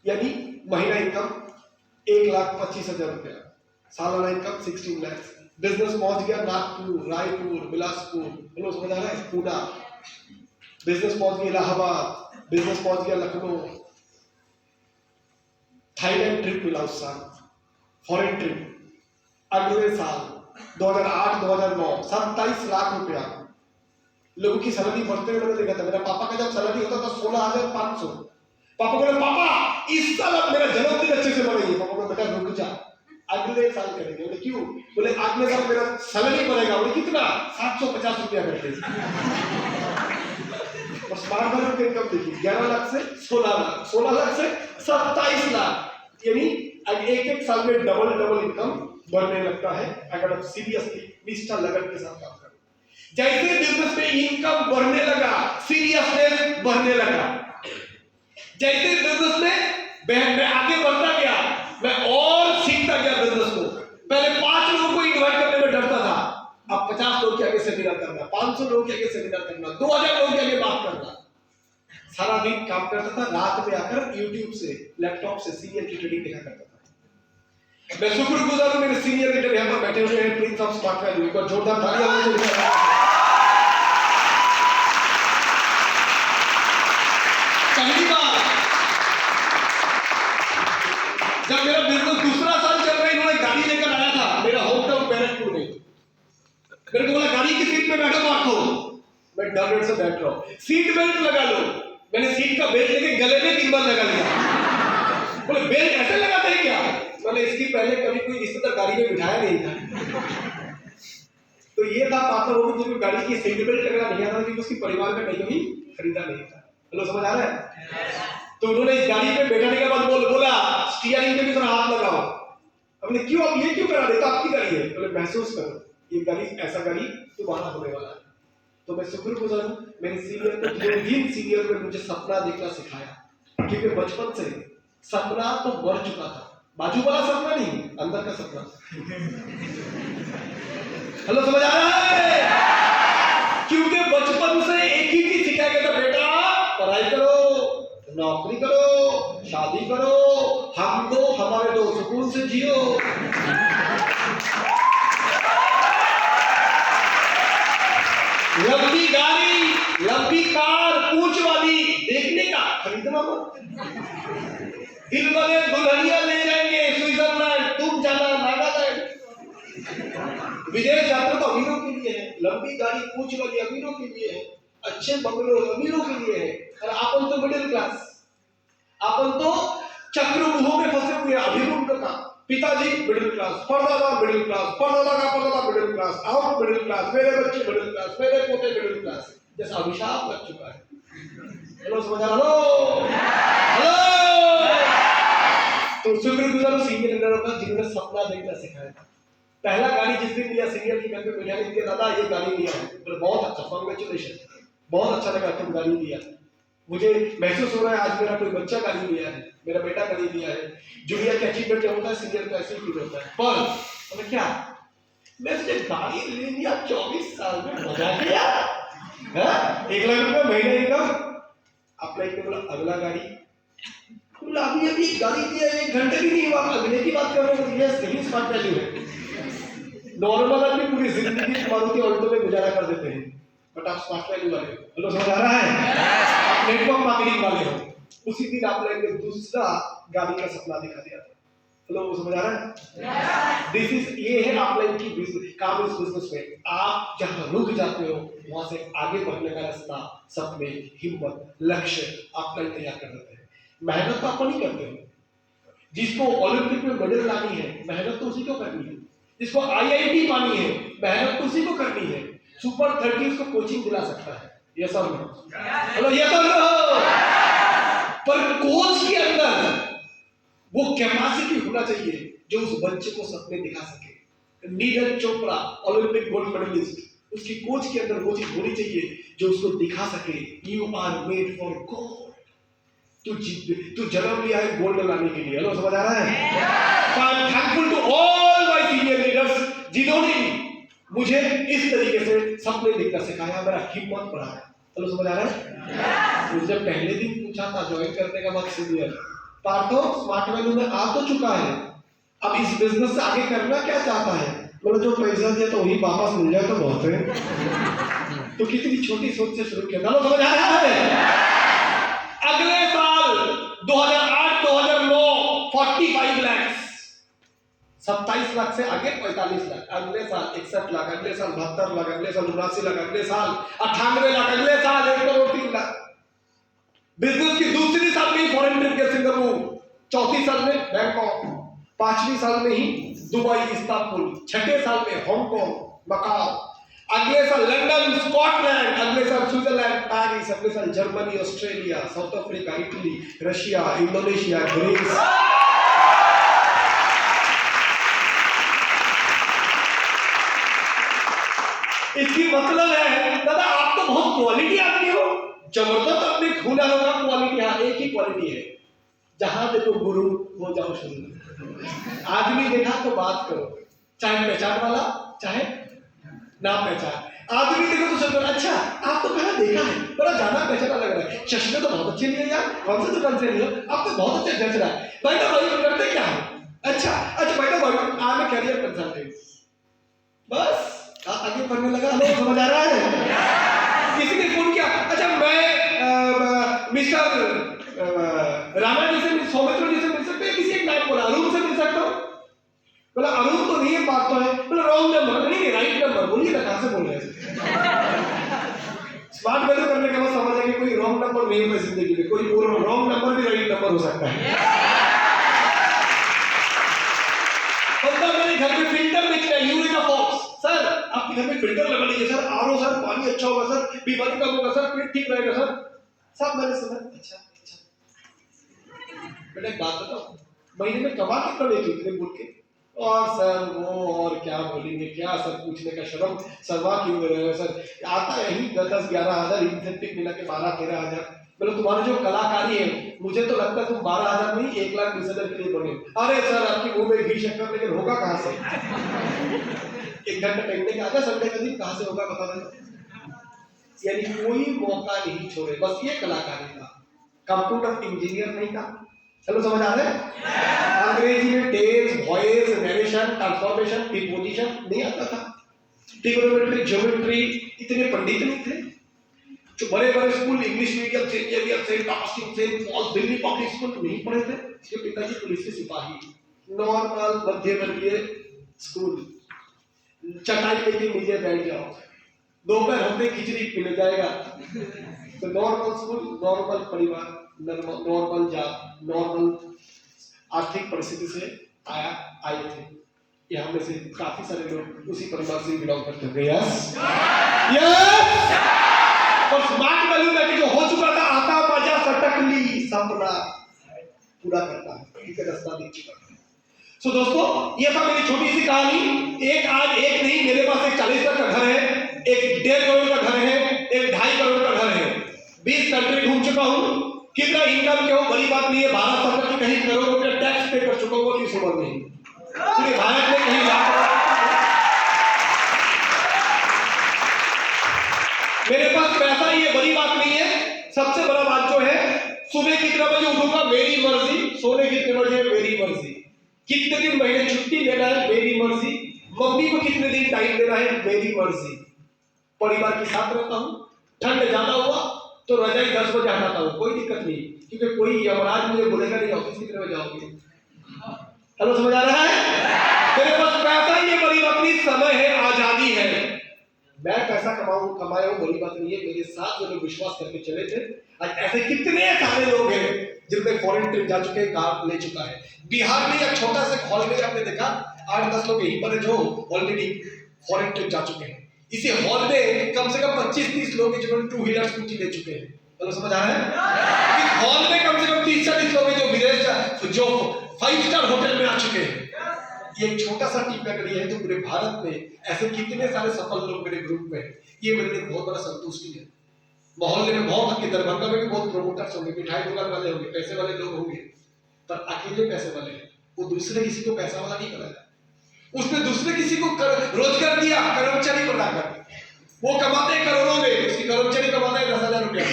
यानी महीना इनकम 1,25,000 रुपया, सालाना इनकम 16 लाख। बिजनेस पहुंच गया नागपुर, रायपुर, बिलासपुर, बोलो समझ आ रहा है, पूना। बिजनेस पहुंच गया इलाहाबाद, बिजनेस पहुंच गया लखनऊ। थाईलैंड ट्रिप मिला उस साल, फॉरेन ट्रिप। अगले साल 2008-2009 27 लाख रुपया। लोगों की सैलरी बढ़ते हुए मैंने देखा था। मेरा पापा का जब सैलरी होता था 16,500। पापा बोले पापा इस साल अब मेरा जन्मदिन अच्छे से मनाइए। पापा बोले बेटा रुक जा, अगले साल करेंगे। बोले क्यों? बोले अगले साल मेरा सैलरी बढ़ेगा। बोले कितना? 750 रुपया करते। और स्मार्ट वालों की इनकम देखिए 11 लाख से 16 लाख, 16 लाख से 27 लाख, यानी एक साल में डबल इनकम बढ़ने लगता है अगर आप सीरियसली निष्ठा लगन के साथ काम करें। जैसे बिजनेस में इनकम बढ़ने लगा, सीरियसनेस बढ़ने लगा। जैसे बिजनेस में मैं आगे बढ़ता गया, मैं और सीखता गया बिजनेस को। पहले 5 लोगों को इनवाइट करने में डरता था, अब 50 लोग के आगे सेमिनार करना, 500 लोग के आगे सेमिनार करना, 2000 लोग के आगे बात करना। सारा दिन काम करता था, रात में आकर यूट्यूब से, लैपटॉप से सीनियर की ट्रेनिंग देखा करता था। मैं शुक्रगुजार हूं मेरे सीनियर लीडर यहां पर बैठे हुए हैं, प्रिंस ऑफ स्मार्ट वैल्यू। एक बार जोरदार तालियां हो जाए। पहली बार जब मेरा बिजनेस दूसरा साल चल रहा है, इन्होंने गाड़ी लेकर आया था मेरा होम टाउन बैरकपुर में। मेरे को बोला गाड़ी की सीट पे बैठो मत हो। मैं डर से बैठ रहा हूं, सीट बेल्ट लगा लो। मैंने सीट का बेल्ट लेके गले में 3 बार लगा लिया। बोले बेल्ट ऐसे लगाते हैं क्या? मैंने इसकी पहले कभी कोई रिश्तेदार गाड़ी में बिठाया नहीं था। तो ये था पापा वो जो गाड़ी की सीट बेल्ट लगना नहीं आता, क्योंकि उसकी परिवार में कहीं भी खरीदा नहीं था। हेलो समझ आ रहा है? तो उन्होंने इस गाड़ी पे बैठाने के बाद बोला स्टीयरिंग पे भी थोड़ा हाथ लगाओ। हमने क्यों, अब ये क्यों करा देता, आपकी गाड़ी है। बोले महसूस करो ये गाड़ी ऐसा गाड़ी तुम्हारा होने वाला है। तो मैं शुक्रगुजार हूं मेरे सीनियर को, जिन सीनियर ने मुझे सपना देखना सिखाया, क्योंकि बचपन से सपना तो मर चुका था, बाजू वाला सपना नहीं, अंदर का सपना। हेलो समझ आ रहा है? क्योंकि बचपन से एक ही चीज सिखाया गया था, बेटा पढ़ाई करो, नौकरी करो, शादी करो, हम दो हमारे दो सुकून से जियो। लंबी गाड़ी, लंबी कार, पूंछ वाली देखने का, खरीदना मत। दिल वाले दुल्हनिया ले जाएंगे स्विट्जरलैंड, तुम जाना नागालैंड। विदेश यात्रा तो अमीरों के लिए है, लंबी गाड़ी पूंछ वाली अमीरों के लिए है, अच्छे बंगलो अमीरों के लिए है। और अपन तो मिडिल क्लास, अपन तो चक्रव्यूह में फंसे हुए। अभिरूप का पिताजी मिडिल क्लास, परदादा मिडिल क्लास, परदादा का परदादा मिडिल क्लास, हम मिडिल क्लास, मेरे बच्चे मिडिल क्लास, मेरे पोते मिडिल क्लास, जैसा अभिशाप लग चुका है। हेलो समझ आ रहा? हेलो। तो शुक्रगुजार सीनियर लीडरों का जिन्होंने सपना देखना सिखाया। पहला गाड़ी जिस दिन लिया सीनियर की घर पे बिठाने के, दादा ये गाड़ी लिया है। तो बहुत अच्छा, कांग्रेचुलेशन, बहुत अच्छा लगा तुम गाड़ी लिया। मुझे महसूस हो रहा है आज मेरा कोई बच्चा गाड़ी लिया है, मेरा बेटा गाड़ी लिया है। जूनियर का अचीवमेंट क्या होता है, सीनियर का ऐसे ही फील होता है। पर क्या मैं तुझे गाड़ी ले लिया 24 साल में, मजा किया है, 1 लाख रुपया महीने इनकम। अप्लाई के बोला अगला गाड़ी, बोला अभी गाड़ी दिया 1 घंटे भी नहीं हुआ, अगले की बात कर रहे हो। यस, यही स्मार्ट वैल्यू है। नॉर्मल आदमी पूरी जिंदगी मारुति ऑल्टो में गुजारा कर देते हैं, बट आप स्मार्ट वैल्यू वाले हो। हेलो, समझ आ रहा है? आप नेटवर्क मार्केटिंग वाले हो। उसी दिन आपने एक दूसरा गाड़ी का सपना दिखा दिया था। हेलो, समझ आ रहा है? दिस इज, ये है ऑफलाइन की बिजनेस काम। इस बिजनेस में आप जहां रुक जाते हो वहां से आगे बढ़ने का रास्ता, सपने, हिम्मत, लक्ष्य ऑफलाइन तैयार कर देते हैं। मेहनत तो आप नहीं करते हो। जिसको ओलंपिक में मेडल लानी है, मेहनत तो उसी को करनी है। जिसको आईआईटी पानी है, मेहनत तो उसी को करनी है। सुपर 30 को कोचिंग दिला सकता है, यस और नो? हेलो, यस और नो? पर कोच के अंदर वो कैपेसिटी होना चाहिए जो उस बच्चे को सपने दिखा सके। Neeraj Chopra Olympic gold medallist, उसकी कोच के अंदर वो चीज होनी चाहिए जो उसको दिखा सके, you are made for God. तू जन्म लिया है गोल्ड लाने के लिए। हेलो, समझ आ रहा है? I am thankful to all my senior leaders जिन्होंने मुझे इस तरीके से सपने देखना सिखाया, मेरा हिम्मत बढ़ाया। हेलो, समझ आ रहा है? मुझे पहले दिन पूछा था ज्वाइन करने का बाद सीनियर पार्थो स्मार्ट वैल्यू में आ तो चुका है, अब इस बिजनेस से आगे करना क्या चाहता है? बोले जो पैसा दिया तो वही वापस मिल जाए तो बहुत है। तो कितनी छोटी सोच से शुरू किया। चलो, समझ आ रहा है? अगले साल 2008-2009 45 लाख, 27 लाख से आगे 45 लाख, अगले साल 61 लाख, अगले साल 72 लाख, अगले साल 79 लाख, अगले साल 98 लाख, अगले साल 1,03,00,000। बिजनेस की दूसरी साल में ही फॉरेन ट्रिप के सिंगापुर, चौथी साल में बैंकॉक, पांचवी साल में ही दुबई, इस्तांबुल, छठे साल में हांगकांग, मकाओ, अगले साल लंदन, स्कॉटलैंड, अगले साल स्विट्जरलैंड, पेरिस, अगले साल Germany, Australia, South Africa, Italy, Russia, Indonesia, Greece. इसकी मतलब है दादा आप तो बहुत क्वालिटी आदमी हो, जबरदस्त अपने हुनरों का क्वालिटी। हाँ, एक ही क्वालिटी है, जहां देखो गुरु हो जाओ शुरू। आदमी देखा तो बात करो, चाहे पहचान वाला चाहे ना पहचान। आदमी देखो तो सब अच्छा आप तो कहाँ देखा है, बड़ा ज्यादा पहचाना लग रहा है, चश्मे तो बहुत अच्छे लिए यार, कौन से दुकान से लिए, आप तो बहुत अच्छा जच रहा है। भाई तो भाई करते क्या है? अच्छा भाई तो भाई आगे कैरियर कंसल्टेंट, बस आगे बढ़ने लगा। हमें समझ आ रहा है? किसी ने फोन किया, अच्छा मैं मिस्टर रामा जी से, सौमित्र जी से मिल सकते हैं? किसी एक नाम बोला, अरुण से मिल सकता हूँ? बोला अरुण तो नहीं है, बात तो है। बोला रॉन्ग नंबर, नहीं राइट नंबर। बोलिए ना, कहां से बोल रहे हैं? स्मार्ट वैल्यू करने के बाद समझ आएगा कोई रॉन्ग नंबर नहीं है जिंदगी में, कोई रॉन्ग नंबर भी राइट नंबर हो सकता है। मेरे घर में फिल्टर बेचना है, यूरिका फॉक्स। सर आपके घर में फिल्टर लगा लीजिए सर, आरओ सर, पानी अच्छा होगा सर, बीमारी कम होगा सर, पेट ठीक रहेगा सर। सब मैंने सुना। अच्छा बेटा एक बात बताओ, महीने में कमा कितना लेते इतने बोल के? और सर वो और क्या बोलेंगे, क्या सर पूछने का शर्म शर्मा क्यों रहे हो सर? आता है ही 10-11 हजार इंसेंटिव मिला के 12-13 हजार। बोले तुम्हारी जो कलाकारी है, मुझे तो लगता है तुम 12,000 नहीं 1,20,000 के लिए बने। अरे सर आपकी मुंह में घी शक्कर लेकिन होगा कहां से? 1 घंटा टेकने के आधा संडे का दिन कहां से होगा बता दे। यानी कोई मौका नहीं छोड़े, बस ये कलाकारी था। कंप्यूटर इंजीनियर नहीं था। चलो समझ आ रहे हैं? अंग्रेजी में tenses, voice, narration, transformation, deposition नहीं आता था। ट्रिग्नोमेट्री, ज्योमेट्री इतने पंडित नहीं थे। जो बड़े बड़े स्कूल इंग्लिश मीडियम से, जेवियर से, टॉपस्टिंग से, दिल्ली पब्लिक स्कूल नहीं पढ़े थे। इसके पिताजी पुलिस के सिपाही, नॉर्मल मध्य वर्गीय स्कूल, चटाई लेके नीचे बैठ जाओ, दोपहर होते खिचड़ी मिल जाएगा। तो नॉर्मल स्कूल, नॉर्मल परिवार, नॉर्मल जॉब, नॉर्मल आर्थिक परिस्थिति से आए थे। यहाँ में से काफी सारे लोग उसी परिवार से बिलोंग करते थे। Yes yes. और स्मार्ट वैल्यू में जो हो चुका था, आता मजा सटकली सपना पूरा करता है, ठीक है, रास्ता दिख चुका है। सो दोस्तों ये था मेरी छोटी सी कहानी। एक आज एक नहीं, मेरे पास एक 40 लाख का घर है, एक 1.5 करोड़ का घर है, एक 2.5 करोड़ का घर है, 20 कंट्री घूम चुका हूँ। कितना इनकम क्या हो बड़ी बात नहीं है, भारत सरकार की कहीं करोड़ रुपया टैक्स पे कर चुका हूँ, इस उम्र में पूरे भारत में कहीं मेरे पास पैसा ही है, बड़ी बात नहीं है। सबसे बड़ा बात जो है, सुबह कितने बजे उठूंगा मेरी मर्जी, सोने कितने बजे मेरी मर्जी, कितने दिन महीने छुट्टी लेना है मेरी मर्जी, मम्मी को कितने दिन टाइम देना है मेरी मर्जी। परिवार के साथ रहता हूँ, ठंड ज्यादा हुआ तो रजाई 10 बजे हटाता हूँ, कोई दिक्कत नहीं, क्योंकि कोई यमराज मुझे बोलेगा नहीं ऑफिस कितने बजे जाओगे। हेलो, समझ आ रहा है? मेरे पास पैसा ही है, बड़ी अपनी समय है, आजादी है, मैं पैसा कमाया हूँ, बड़ी बात नहीं है। मेरे साथ जो लोग विश्वास करके चले थे, आज ऐसे कितने सारे लोग हैं जिनमें फॉरेन ट्रिप जा चुके हैं, कार ले चुका है। बिहार में एक छोटा सा हॉल में आपने देखा 8-10 लोग यहीं पर जो ऑलरेडी फॉरेन ट्रिप जा चुके हैं। इसी हॉल में कम से कम 25-30 लोग हैं जिन्होंने 2 व्हीलर स्कूटी ले चुके हैं। चलो, समझ आ रहा है? इस हॉल में कम से कम 30-40 लोग हैं जो विदेश जो 5 स्टार होटल में आ चुके हैं। ये एक छोटा सा टीम पकड़ी है, तो पूरे भारत में ऐसे कितने सारे सफल लोग मेरे ग्रुप में, ये मेरे लिए बहुत बड़ा संतुष्टि है। मोहल्ले में बहुत आपके दरभंगा में भी बहुत प्रोमोटर्स होंगे, मिठाई दुकान वाले होंगे, पैसे वाले लोग होंगे, पर अकेले पैसे वाले हैं, वो दूसरे किसी को पैसा वाला नहीं बनाया, उसने दूसरे किसी को रोजगार दिया, कर्मचारी बनाकर। वो कमाते करोड़ों में, उसकी कर्मचारी कमाता है 10,000 रुपया,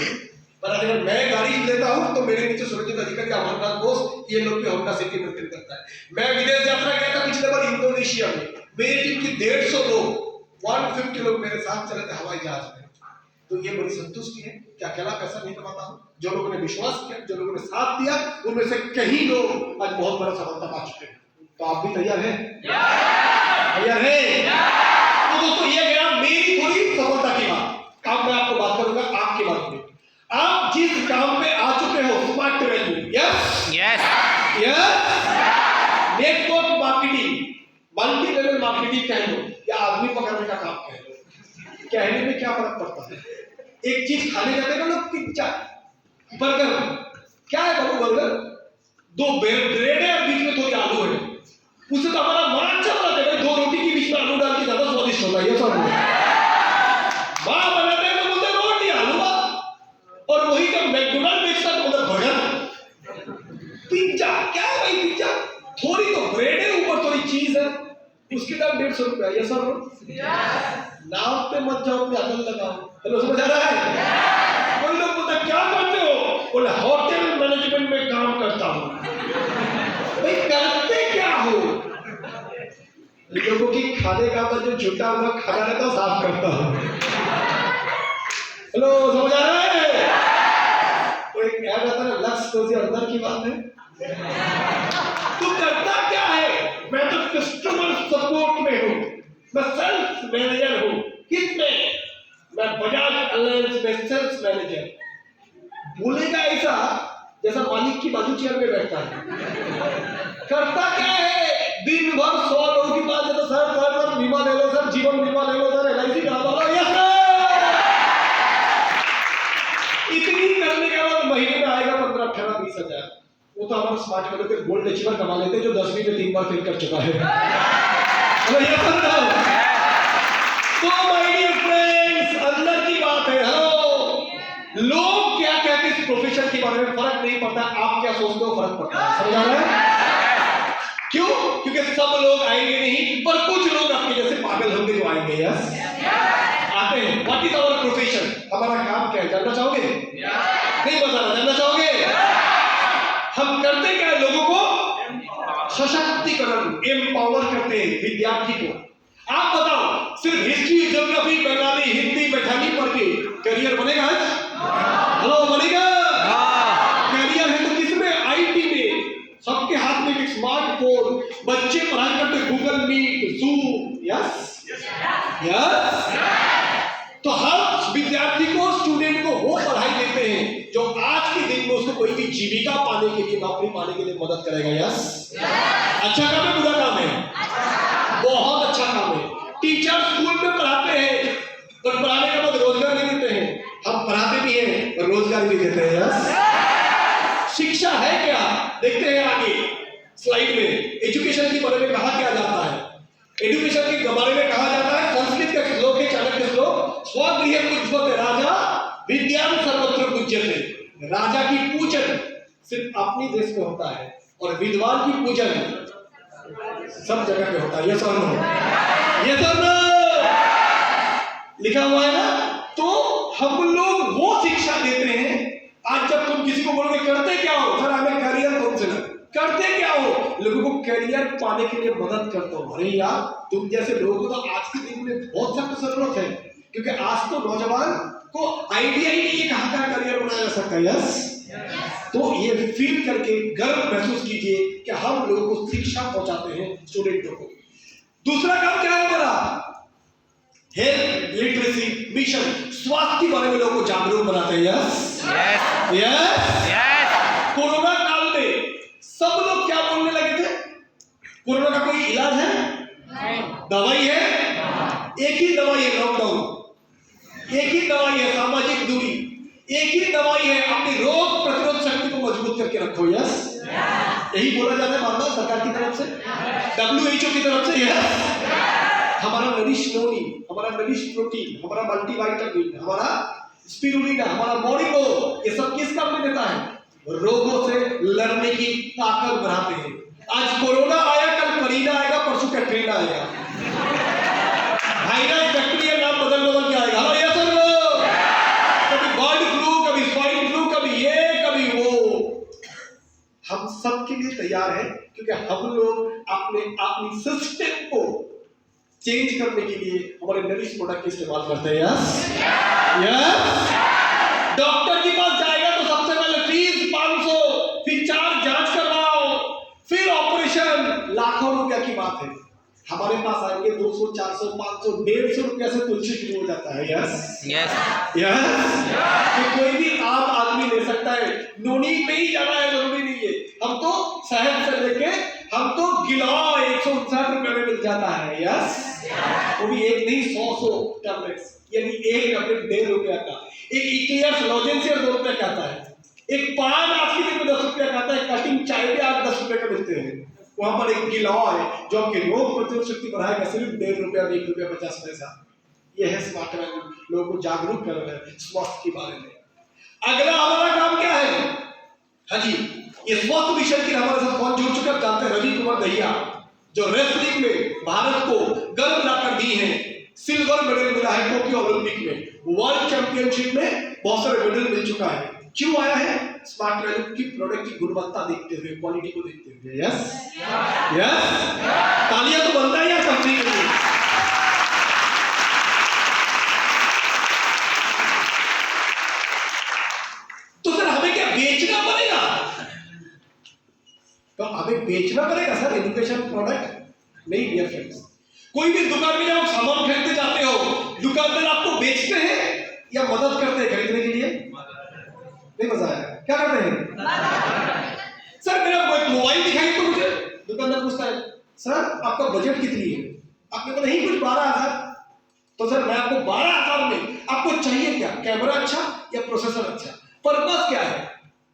पर अगर मैं गाड़ी लेता हूं तो मेरे नीचे सुरक्षित अधिकारी अमरनाथ बोस, ये लोग भी होंडा सिटी में करता है। मैं विदेश यात्रा गया था पिछले बार इंडोनेशिया में, मेरी टीम की 150 लोग, 150 लोग मेरे साथ चले थे हवाई जहाज में। तो ये बड़ी संतुष्टि है कि अकेला पैसा नहीं कमाता हूं, जो लोगों ने विश्वास किया, जो लोगों ने साथ दिया, उनमें से कई लोग आज बहुत बड़ा सफलता पा चुके हैं। तो आप भी तैयार हैं? तैयार हैं? तो दोस्तों, ये गया मेरी थोड़ी सफलता की बात। अब मैं आपको बात करूंगा आपके बारे में। आप जिस काम पे आ चुके हो, smart training, yes yes, network marketing, multi level marketing कह लो या आदमी पकड़ने का काम कह लो, कहने में क्या फर्क पड़ता है? एक चीज खाने जाते हैं ना लोग, पिज्जा, बर्गर, क्या है बाबू बर्गर? 2 ब्रेड है और बीच में थोड़ी आलू है, उससे तो हमारा मन चल रहा है, 2 रोटी के बीच में आलू डाल के ज्यादा स्वादिष्ट होता है। ये सब मां बनाते हैं तो बोलते रोटी आलू, और वही जब मैकडॉनल्ड बेचता तो बोलते बर्गर। पिज्जा क्या है भाई? पिज्जा थोड़ी तो ब्रेड है, ऊपर थोड़ी चीज है, उसके दाम 150 रुपया। ये सब नाम पे मत जाओ, अपने अकल लगाओ। हेलो, समझ आ रहा है? कोई लोग बोलते क्या करते हो? बोले होटल मैनेजमेंट में काम करता हूं। भाई करते क्या हो? लोगों की खाने का जो झूठा हुआ खाना रहता है साफ करता हूं। हेलो, समझ आ रहा है? तो एक ऐड आता है लक्ष्य तो अंदर की बात है। तू करता क्या है? मैं तो कस्टमर सपोर्ट में हूं, मैं सेल्स मैनेजर हूं। किसमें? मैं बजाज अलायंस में सेल्स मैनेजर। बोलेगा ऐसा जैसा मालिक की बाजू चेयर में बैठता है। करता क्या है? दिन भर 100 लोगों की बात है, सर बीमा ले लो सर, जीवन बीमा ले लो सर, LIC करा दो, यस सर। इतनी करने के बाद महीने में आएगा 15, 18, 20 हजार। वो तो हमारे स्मार्ट वाले के गोल्ड अचीवर कमा लेते जो 10वीं में 3 बार फेल कर चुका है। तो माय डियर फ्रेंड्स, अंदर की बात है। हेलो, लोग क्या कहते हैं इस प्रोफेशन के बारे में फर्क नहीं पड़ता, आप क्या सोचते हो फर्क पड़ता है। समझ आ रहा है? क्यों? क्योंकि सब लोग आएंगे नहीं, पर कुछ लोग आपके जैसे पागल होंगे जो आएंगे। यस, आते हैं। What is our profession? हमारा काम क्या है जानना चाहोगे? नहीं बताना, जानना चाहोगे? हम करते क्या है? लोगों को सशक्तिकरण, एम्पावर करते हैं विद्यार्थी को। आप बताओ, सिर्फ हिस्ट्री, ज्योग्राफी, बंगाली, हिंदी, मैथली पढ़ के करियर बनेगा? हेलो, बनेगा? करियर है तो किसमें? IT में। सबके हाथ में एक स्मार्टफोन, बच्चे पढ़ाई करते Google Meet, Zoom. Yes yes. तो हर विद्यार्थी को, स्टूडेंट को वो पढ़ाई देते हैं जो आज के दिन में उसको कोई भी जीविका पाने के लिए, नौकरी पाने के लिए मदद करेगा। यस, अच्छा काम है, बुरा काम है? बहुत अच्छा काम है। टीचर स्कूल में पढ़ाते हैं और पढ़ाने के बाद रोजगार नहीं देते हैं, हम पढ़ाते भी हैं और रोजगार भी देते हैं। यस, शिक्षा है क्या? देखते हैं आगे स्लाइड में। एजुकेशन के बारे में कहा क्या जाता है? एजुकेशन के बारे में कहा जाता है, संस्कृत का श्लोक है, चाणक्य श्लोक, स्वगृह पूज्यते राजा विद्याम सर्वत्र पूज्यते। राजा की पूजन सिर्फ अपनी देश में होता है और विद्वान की पूजन सब जगह पे होता है। ये सब लिखा हुआ है ना? तो हम लोग वो शिक्षा देते हैं। आज जब तुम किसी को बोलोगे करते क्या हो, सर हमें करियर काउंसलर, करते क्या हो? लोगों को करियर पाने के लिए मदद करता हूं। अरे यार, तुम जैसे लोगों को तो आज के दिन में बहुत सख्त जरूरत है क्योंकि आज तो नौजवान को आइडिया ही नहीं है कहां का करियर बनाया जा सकता है। यस, तो ये फील करके गर्व महसूस कीजिए कि हम लोगों को शिक्षा पहुंचाते हैं स्टूडेंटों को। दूसरा काम क्या है हमारा? हेल्थ लिटरेसी मिशन, स्वास्थ्य के बारे में लोगों को जागरूक बनाते हैं। यस यस, कोरोना काल में सब लोग क्या बोलने लगे थे? कोरोना का कोई इलाज है? दवाई है? एक ही दवाई है, लॉकडाउन। एक ही दवाई है, सामाजिक दूरी। एक ही दवाई है, अपनी रोग प्रतिरोध शक्ति को मजबूत करके रखो। यस, यही बोला जाता है मानव सरकार की तरफ से, WHO की तरफ से। यस, हमारा नरिश नोनी, हमारा नरिश प्रोटीन, हमारा मल्टीविटामिन, हमारा स्पिरुलिना, हमारा मोरिंगो, ये सब किस काम में देता है? रोगों से लड़ने की ताकत बढ़ाते हैं। आज कोरोना आया, कल करीना आएगा, परसों कैटरीना आएगा। वायरस बैक्टीरिया नाम बदल बदल के आएगा। हाँ ये सर, कभी बर्ड फ्लू, कभी स्वाइन फ्लू, कभी ये कभी वो। हम सब के लिए तैयार है, क्योंकि हम लोग अपनी सिस्टम को चेंज करने के लिए हमारे नरिश प्रोडक्ट का इस्तेमाल करते हैं। यस, डॉक्टर के पास जाएगा तो सबसे पहले फीस 500, फिर 4 जांच करवाओ, फिर ऑपरेशन, लाखों रुपया की बात है। हमारे पास आएंगे 200, 400, 500, 150 रुपया से तुलसी शुरू हो जाता है। यस यस, तो कोई भी आम आदमी ले सकता है। नोनी पे ही जाना है जरूरी नहीं है। हम तो शहद से लेके हम तो गिलाव 159 रुपए में मिल जाता है। यस, वो भी एक नहीं 100 टैबलेट्स, यानी एक टैबलेट 1.5 रुपया का। एक इक्लियर्स लॉजेंसियर 2 रुपए का आता है। एक पान आज के दिन में 10 रुपया का आता है। कटिंग चाय पे आप 10 रुपए का मिलते हैं। वहां पर एक गिलाव है जो आपकी रोग प्रतिरोध शक्ति बढ़ाएगा, सिर्फ 1.5 रुपया, 1 रुपया 50 पैसा। यह है स्मार्ट वैल्यू, लोगों को जागरूक कर रहे हैं स्वास्थ्य के बारे में। अगला हमारा काम क्या है? हाँ जी, ये स्वास्थ्य मिशन के हमारे साथ कौन जुड़ चुका जानते हैं? रवि कुमार दहिया, जो रेसलिंग में भारत को गर्व लाकर दी है। सिल्वर मेडल मिला है टोक्यो ओलंपिक में, वर्ल्ड चैंपियनशिप में बहुत सारे मेडल मिल चुका है। क्यों आया है? स्मार्ट वैल्यू की प्रोडक्ट की गुणवत्ता देखते हुए, क्वालिटी को देखते हुए। यस यस, तालियां तो बनता है यार कंपनी के लिए। तो सर हमें क्या बेचना पड़ेगा? तो हमें बेचना पड़ेगा सर एजुकेशन प्रोडक्ट नहीं। डियर फ्रेंड्स, कोई भी दुकान में जब आप सामान खरीदने जाते हो, दुकानदार आपको बेचते हैं या मदद करते हैं खरीदने के लिए? नहीं मजा आया? क्या करते हैं? सर मेरा मोबाइल दिखाई तो मुझे दुकानदार पूछता है, सर आपका बजट कितनी है? आपने बोला नहीं कुछ 12,000। तो सर मैं आपको 12,000 में आपको चाहिए क्या? कैमरा अच्छा या प्रोसेसर अच्छा? पर्पस क्या है?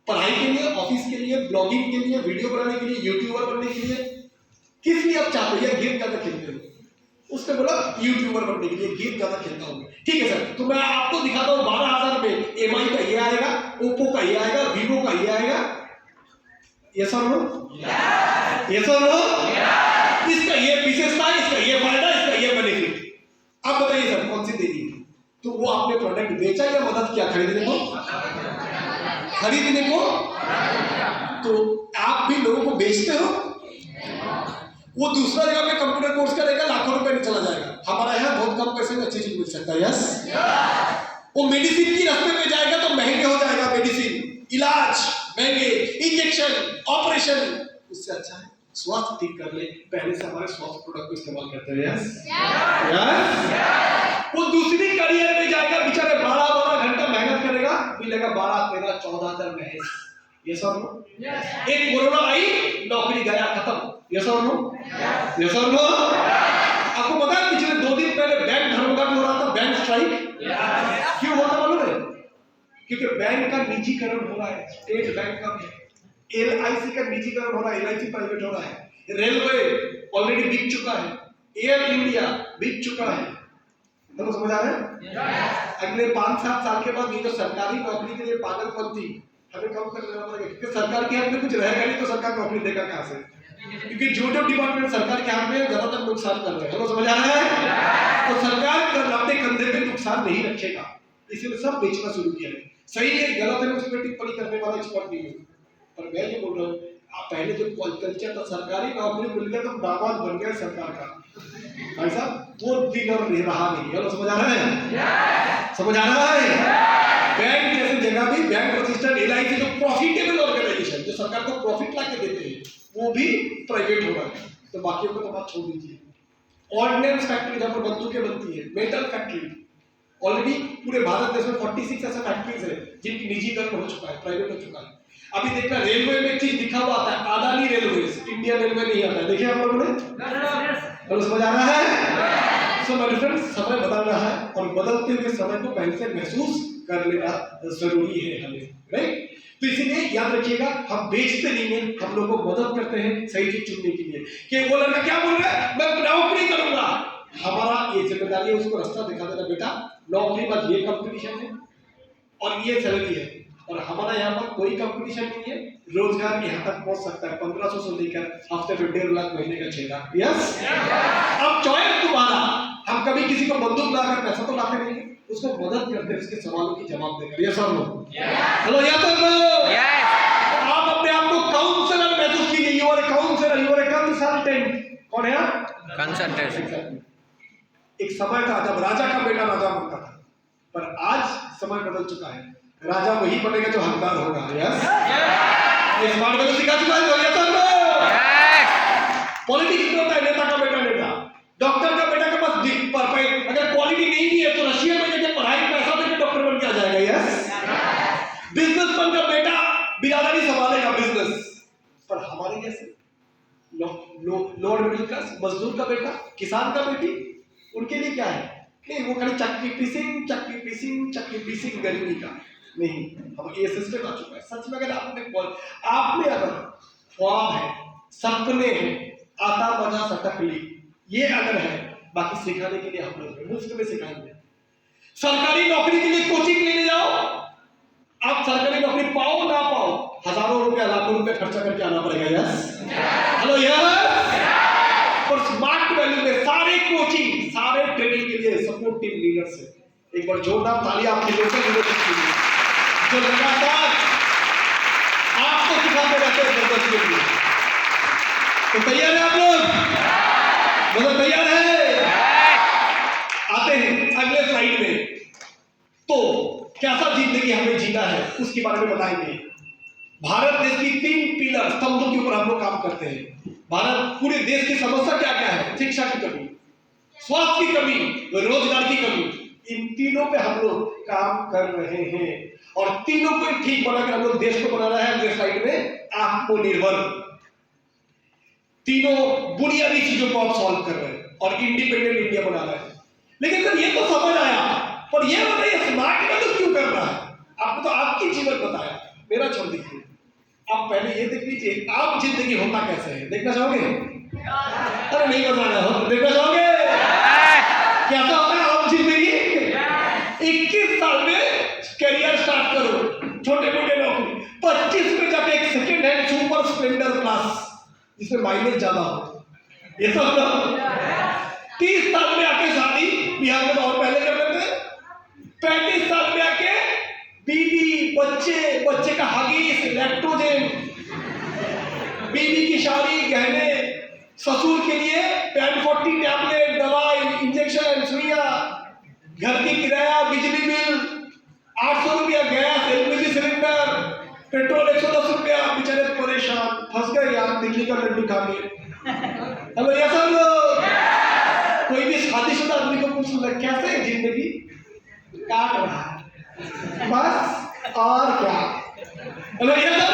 पढ़ाई के लिए, ऑफिस के लिए, ब्लॉगिंग के लिए, वीडियो बनाने के लिए, यूट्यूबर बनने के लिए, किस लिए आप चाहते हो? या गेम ज्यादा खेलते हो? उसने बोला यूट्यूबर बनने के लिए, गेम ज्यादा खेलता हूँ। ठीक है सर, तो मैं आपको दिखाता हूँ 12,000 में एमआई का ये आएगा, ओप्पो का ये आएगा, वीवो का ये आएगा। ये सर लो, ये सर लो, इसका ये विशेषता, इसका ये फायदा, इसका ये बेनिफिट। आप बताइए सर कौन सी देनी है? तो वो आपने प्रोडक्ट बेचा या मदद किया खरीदने को? खरीदने को। तो आप भी लोगों को बेचते हो। वो दूसरा जगह पे कंप्यूटर कोर्स करेगा, लाखों रुपए में चला जाएगा। हमारा यहाँ बहुत कम पैसे में अच्छी चीज मिल सकता है। यस, वो मेडिसिन की रास्ते में जाएगा तो महंगे हो जाएगा मेडिसिन, इलाज महंगे, इंजेक्शन, ऑपरेशन। उससे अच्छा है स्वास्थ्य ठीक कर ले, पहले से हमारे स्वास्थ्य प्रोडक्ट को इस्तेमाल करते हैं। यस, वो दूसरी करियर में जाएगा, बेचारे 12 घंटा मेहनत करेगा, मिलेगा 12, 13, 14,000 महज। ये सब एक कोरोना आई, नौकरी गया, खत्म। ये सब आपको पता है पिछले 2 दिन पहले बैंक धर्मघट हो रहा था, बैंक स्ट्राइक। क्यों होता मालूम है? क्योंकि बैंक का निजीकरण हो रहा है। स्टेट बैंक का, LIC का निजीकरण हो रहा है, LIC प्राइवेट हो रहा है। रेलवे ऑलरेडी बिक चुका है, एयर इंडिया बिक चुका है। तो समझ आ रहा है? अगले 5-7 साल के बाद ये जो सरकारी नौकरी के लिए पागलपंथी हमें कम कर देना पड़ेगा, क्योंकि सरकार के हाथ में कुछ रहेगा नहीं तो सरकार नौकरी देगा कहां से? क्योंकि जो डिपार्टमेंट सरकार के हाथ में ज्यादातर नुकसान कर रहे हैं। तो समझ आ रहा है? तो सरकार अपने कंधे पे नुकसान नहीं रखेगा, इसीलिए सब बेचना शुरू किया है। सही है गलत है, उस पर टिप्पणी करने वाला एक्सपर्ट नहीं है, पर मैं ये बोल रहा हूँ पहले जो कल्चर था सरकारी नौकरी मिल गया तो दामाद बन गया सरकार का, भाई साहब वो दिन और रहा नहीं। हेलो समझ आ रहा है? समझ आ रहा है? बैंक जैसी जगह भी बैंक रजिस्टर्ड LIC जो प्रॉफिटेबल ऑर्गेनाइजेशन जो सरकार को प्रॉफिट ला के देते हैं वो भी प्राइवेट हो रहा है। तो बाकियों को तो बात छोड़ दीजिए। ऑर्डिनेंस फैक्ट्री जहाँ पर बंदूकें बनती है, मेटल फैक्ट्री, ऑलरेडी पूरे भारत देश में 46 ऐसे फैक्ट्रीज है जिनकी निजीकरण हो चुका है, प्राइवेट हो चुका है। अभी देखना रेलवे में एक चीज लिखा हुआ आता है, अदानी रेलवेज, इंडियन रेलवे नहीं आता है। देखिए आप लोगों ने, तो समझ आ रहा है? सो माय फ्रेंड्स, समय बदल रहा है और बदलते हुए समय को पहले से महसूस कर लेना जरूरी है हमें, राइट? तो इसीलिए याद रखिएगा, हम बेचते नहीं है, हम लोगों को मदद करते हैं सही चीज चुनने के लिए। कि वो लड़का क्या बोल रहा है, मैं नौकरी करूंगा, हमारा ये जिम्मेदारी है उसको रास्ता दिखा देना, बेटा नौकरी पर ये कंपटीशन है और ये सैलरी है, और हमारा यहाँ पर कोई कंपटीशन नहीं है। रोजगार भी यहाँ तक पहुंच सकता है 1500 से लेकर हफ्ते में 1.5 लाख, महीने का 6 लाख। यस, अब चॉइस तुम्हारा। हम कभी किसी को बंदूक लाकर पैसा तो लाते नहीं, उसको मदद करते हैं उसके सवालों की जवाब देकर। यस और नो? हेलो, यस और नो? आप अपने आप को काउंसलर महसूस कीजिए। You are a counsellor, you are a consultant. कौन है आप? कंसल्टेंट। एक समय था जब राजा का बेटा राजा बनता था, पर आज समय बदल चुका है, राजा वही बनेगा जो हकदार होगा। यस, इस बार में तो सिखा चुका है। यस और नो? पॉलिटिक्स में होता है नेता का बेटा नेता, डॉक्टर का बेटा के पास परफेक्ट अगर क्वालिटी नहीं भी है तो रशिया में जाके पढ़ाई पैसा देकर डॉक्टर बन के आ जाएगा। यस, बिजनेसमैन का बेटा बिरादरी संभालेगा बिजनेस, पर हमारे जैसे लोअर मिडिल क्लास मजदूर का बेटा, किसान का बेटी, उनके लिए क्या है? नहीं, वो खाली चक्की पीसिंग गरीबी का नहीं। हम ये सिस्टम आ चुका है। सच में अगर आपने अगर ख्वाब है, सपने हैं, आता मजा सटकली, ये अगर है, बाकी सिखाने के लिए हम लोग मुफ्त में सिखाएंगे। सरकारी नौकरी के लिए कोचिंग लेने जाओ, आप सरकारी नौकरी पाओ ना पाओ, हजारों रुपया लाखों रुपया खर्चा करके आना पड़ेगा। Yes, hello yes. और स्मार्ट वैल्यू में सारे कोचिंग, सारे ट्रेनिंग के लिए सपोर्ट टीम लीडर से एक बार जोरदार ताली आपके लोकल लीडरशिप के लिए जो लगातार आपको सिखाते रहते हैं बिजनेस के लिए। तो तैयार है आप लोग? मतलब तैयार है? आते हैं अगले स्लाइड में। तो कैसा जिंदगी हमें जीना है उसके बारे में बताएंगे। भारत देश की 3 पिलर स्तंभों के ऊपर हम लोग काम करते हैं। भारत पूरे देश की समस्या क्या क्या है? शिक्षा की कमी, स्वास्थ्य की कमी, रोजगार की कमी, इन तीनों पे हम लोग काम कर रहे हैं और तीनों को ठीक बनाकर हम लोग देश को बनाना है अगले स्लाइड में आत्मनिर्भर। तीनों बुनियादी चीजों को आप सॉल्व कर रहे हैं और इंडिपेंडेंट इंडिया बना रहे हैं। लेकिन सर ये तो समझ आया, पर ये बताइए स्मार्ट का तो क्यों कर रहा है? आपको तो आपकी जीवन बताया, मेरा छोड़ दीजिए। आप पहले ये देख लीजिए आप जिंदगी होता कैसे है, देखना चाहोगे? अरे नहीं बताना हो, देखना चाहोगे कैसा होता है आप जिंदगी? 21 साल में करियर स्टार्ट करो, छोटे मोटे नौकरी, 25 में जाके एक second hand super Splendor class जिसमें माइलेज ज्यादा हो, ये सब 30 साल में आके शादी, बिहार में तो और पहले कर लेते हैं। 35 साल में आके बीवी, बच्चे का हगीज, लैक्टोजेन, बीवी की शादी, गहने, ससुर के लिए पैन 40 टैबलेट, दवाई, इंजेक्शन, सुइया, घर की किराया, बिजली बिल, 800 रुपया गैस, LPG सिलेंडर, पेट्रोल 110 रुपया, बेचारे परेशान, फंस गए यार दिल्ली का लड्डू खा के। हेलो ये सब कोई भी शादीशुदा आदमी को पूछ लो कैसे जिंदगी काट रहा है, बस और क्या। हेलो ये सब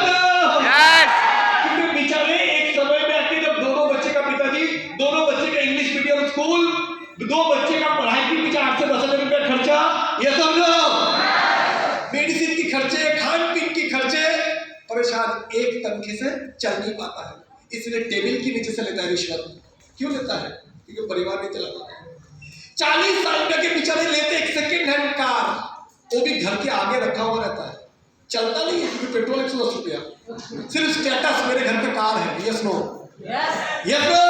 क्योंकि बेचारे एक समय में आके जब दोनों बच्चे का पिताजी, दोनों बच्चे का इंग्लिश मीडियम स्कूल, 2 बच्चे का पढ़ाई के पीछे 8 से 10 हजार रुपया खर्चा, ये सब मेडिसिन की खर्चे, खान पीन की खर्चे, परेशान, एक तनखे से चल नहीं पाता है, इसलिए टेबल के नीचे से लेता है रिश्वत। क्यों लेता है? क्योंकि परिवार नहीं चला पाता। 40 साल के बेचारे लेते एक सेकेंड हैंड कार, वो भी घर के आगे रखा हुआ रहता है, चलता नहीं है क्योंकि पेट्रोल 110 रुपया, सिर्फ स्टेटस मेरे घर पे कार है। Yes no? Yes no?